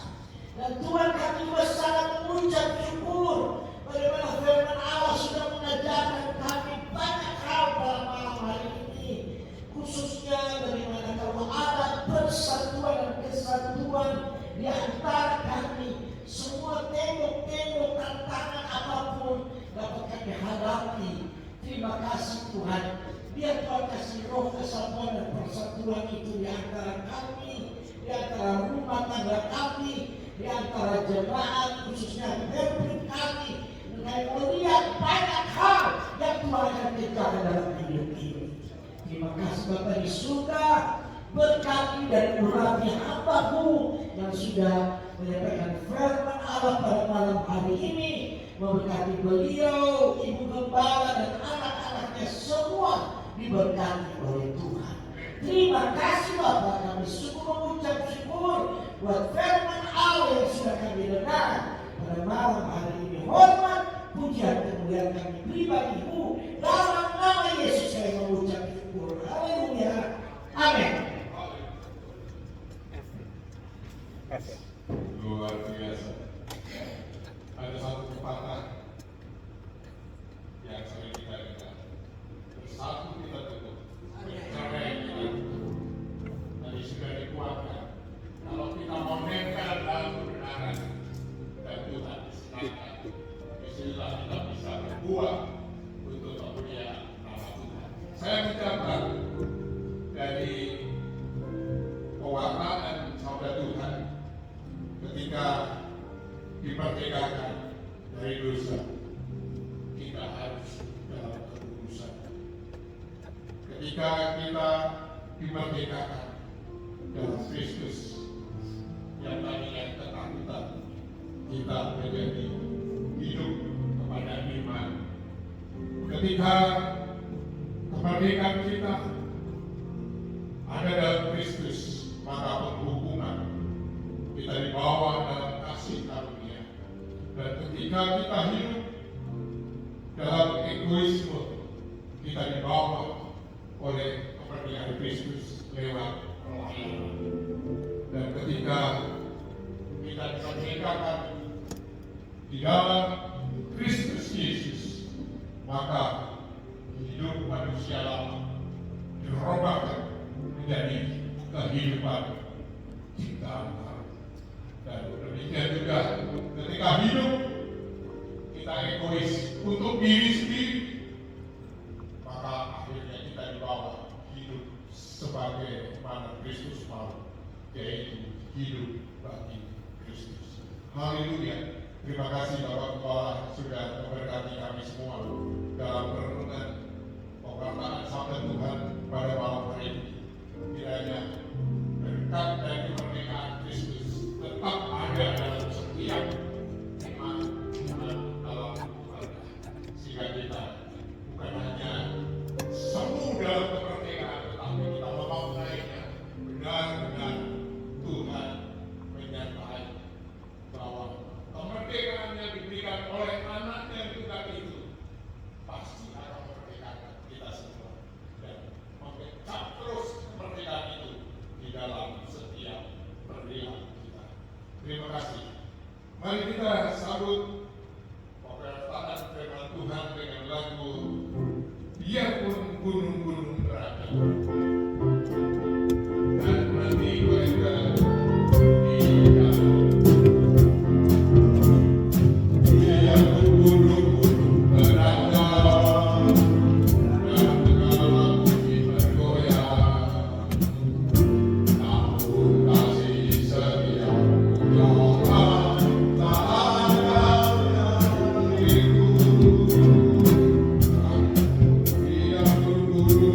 Dan Tuhan, kami juga sangat mengucap syukur bagaimana firman Allah sudah mengajarkan kami banyak hal pada malam hari ini, khususnya bagaimana kalau ada persatuan dan kesatuan di antara kami, semua tembok-tembok tantangan apapun dapat kami hadapi. Terima kasih Tuhan. Biar Tuhan kasih roh kesatuan dan persatuan itu di antara kami, di antara rumah tangga kami, di antara jemaat, khususnya republik kami, dengan melihat banyak hal yang Tuhan akan kerjakan dalam hidup ini. Terima kasih Bapa di surga, berkati dan urapi hamba-Mu yang sudah menyampaikan firman Allah pada malam hari ini. Memberkati beliau, Ibu Gembala dan anak-anaknya semua diberkati oleh Tuhan. Terima kasih Bapak, kami sungguh mengucap syukur buat firman Allah yang sudah kami dengar pada malam hari ini. Hormat, pujian, kemuliaan kami beri bagi-Mu dalam nama Yesus saya mengucap syukur. Haleluya. Amin. Luar biasa. Ada satu pepatah yang sering kita dengar, bersatu kita teguh, bercerai kita teguh. Tadi sudah dikuatkan. Kalau kita mau nempel dalam kebenaran dan Tuhan disenangkan, disinilah kita bisa berbuat untuk kemuliaan nama Tuhan. Saya mencatat dari pewarnaan sabda Tuhan ketika dimerdekakan dari dosa, kita harus dalam kekudusan. Ketika kita dimerdekakan dalam Kristus, yang tadinya ketakutan, kita menjadi hidup kepada iman. Ketika kemerdekaan kita ada dalam Kristus, maka penghubungan kita dibawa dalam kasih karunia. Dan ketika kita hidup dalam egoisme, kita dibawa oleh kemerdekaan Kristus lewat pelayanan. Dan ketika kita dimerdekakan di dalam Kristus Yesus, maka hidup manusia lama dirubahkan menjadi kehidupan ciptaan baru. Dan demikian juga ketika hidup kita egois untuk diri sendiri, maka akhirnya kita dibawa hidup sebagai mana Kristus mau, yaitu hidup bagi Kristus. Haleluya. Terima kasih Bapak Kepala sudah memberkati kami semua dalam renungan pembacaan sabda Tuhan pada malam hari ini. Kiranya berkat dari kemerdekaan Kristus tetap ada dalam setiap iman dalam keluarga, sehingga kita bukan hanya semu dalam kemerdekaan, tetapi kita memaknainya benar-benar Tuhan menyertai bahwa kemerdekaan yang diberikan oleh anaknya Tuhan itu pasti akan memerdekakan kita semua dan mengecap terus kemerdekaan itu di dalam setiap perilaku kita. Terima kasih. Mari kita sambut pemberontakan firman Tuhan dengan lagu Biarpun Gunung-gunung Berada. Dan nanti mereka di dalam biarpun gunung-gunung berada dan segala bukit bergoyang, namun kasih setiamu Tuhan tak ada yang diriku. Biarpun gunung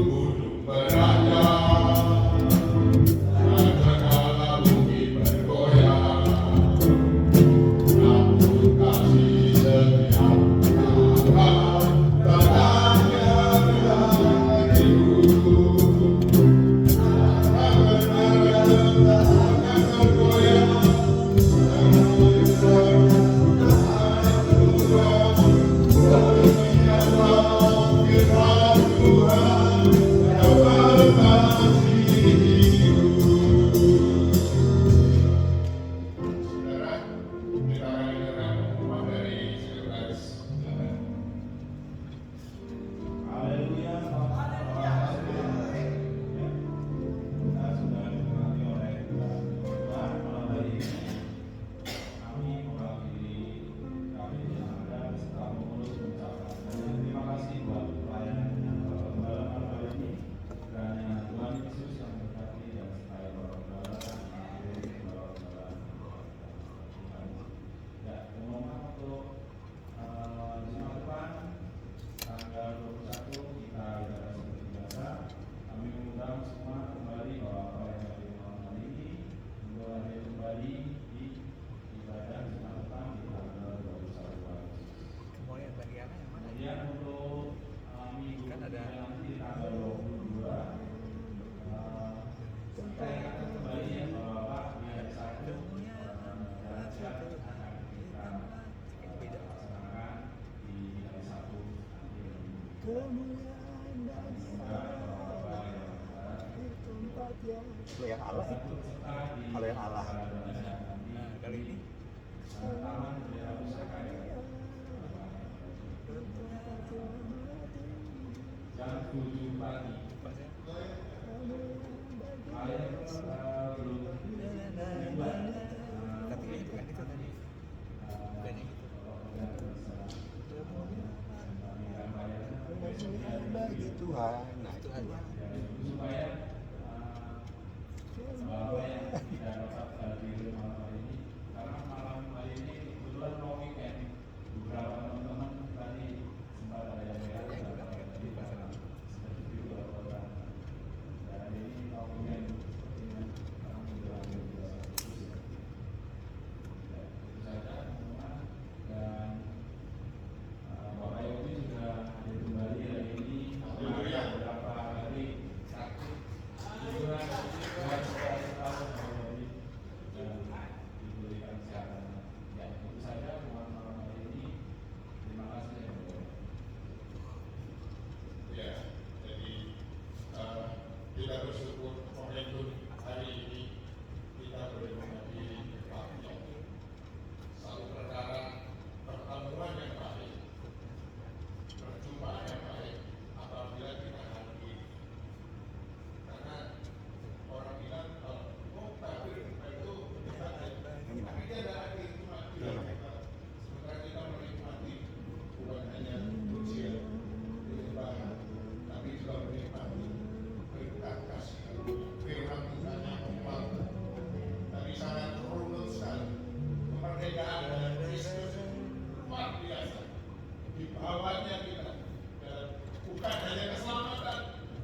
Kalau yang Allah itu, kalau yang Allah. Nah, kali ini jam 7 pagi. tapi ini bukan itu tadi. Bukan yang itu. Bagi Tuhan, nah itu aja. Supaya bahwa yang tidak dapat hadir malam hari ini, karena malam hari ini kebetulan mau weekend, beberapa teman-teman tadi sempat ada yang di pasar seperti di luar kota, dan ini mau weekend sepertinya kami menjelang biasa itu saja teman-teman. Dan Bapak Yogi sudah hadir kembali hari ini setelah beberapa hari sakit. Diberikan kesehatan. Ya, itu saja malam hari ini. Terima kasih. Ya, jadi kita bersyukur momentum hari ini kita boleh menghadiri waktu satu perkara pertemuan yang baik, perjumpaan yang baik apabila kita hadir. Karena orang bilang oh takbir itu tapi dia ada hadir cuma sementara kita menikmati bukan hanya ujian penyembahan tapi juga menikmati berkat kasih firman Tuhan yang membantu. Tadi sangat runut sekali kemerdekaan dari Kristus luar biasa dibawanya kita dan bukan hanya keselamatan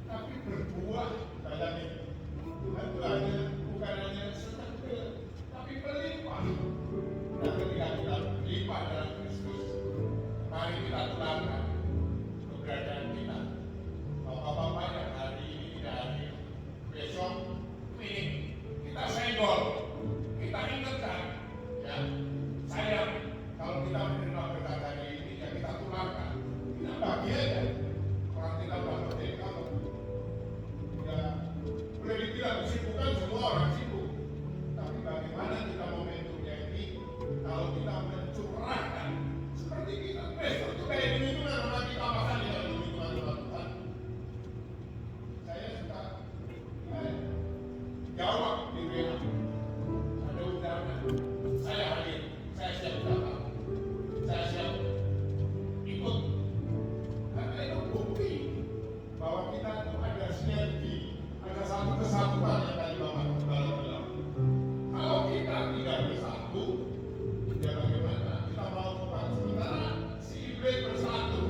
tapi berbuah dalam itu. Tuhan bukan hanya sekedar tapi berlimpah. Dan ketika kita berlimpah dalam Kristus, mari kita tularkan keberadaan kita. Bapak-bapak yang hari ini tidak hadir, besok ini kita senggol, kita ingatkan, ya. Sayang kalau kita menerima berkat hari ini, ya kita tularkan, kita bagi aja. Orang kita sudah merdeka, ya boleh dibilang kesibukan semua orang sibuk, tapi bagaimana kita momentumnya ini kalau kita mencurahkan seperti kita besok itu kayak gini itu orang kita makan di dalam Tuhan. Saya suka jawab di WA, ada undangan, saya hadir, saya siap datang, saya siap ikut, karena itu bukti bahwa kita itu ada sinergi, ada satu kesatuan yang tadi Bapak bilang. Kalau kita tidak bersatu, ya bagaimana kita mau kuat sementara si iblis bersatu,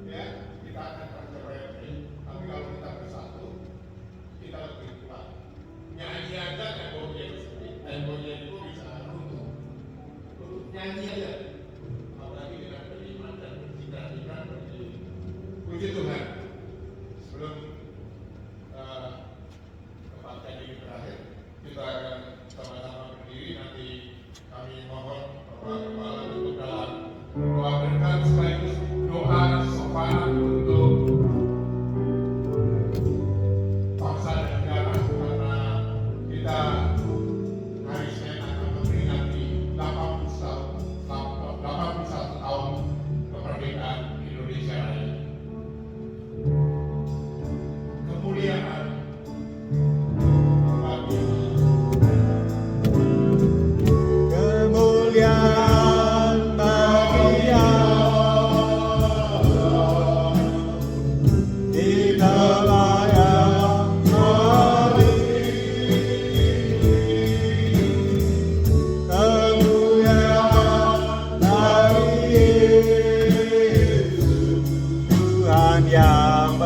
ya kita akan tercerai. Tapi kalau kita bersatu, kita lebih kuat. Nyanyi aja temboknya itu bisa runtuh. Nyanyi aja, apalagi dengan beriman dan bercita-cita berdiri. Puji Tuhan. Sebelum tempatnya ini berakhir, kita akan sama-sama berdiri. Nanti kami mohon Bapak Kepala untuk dalam doa berkat sekaligus doa syafaat untuk Tuhan yang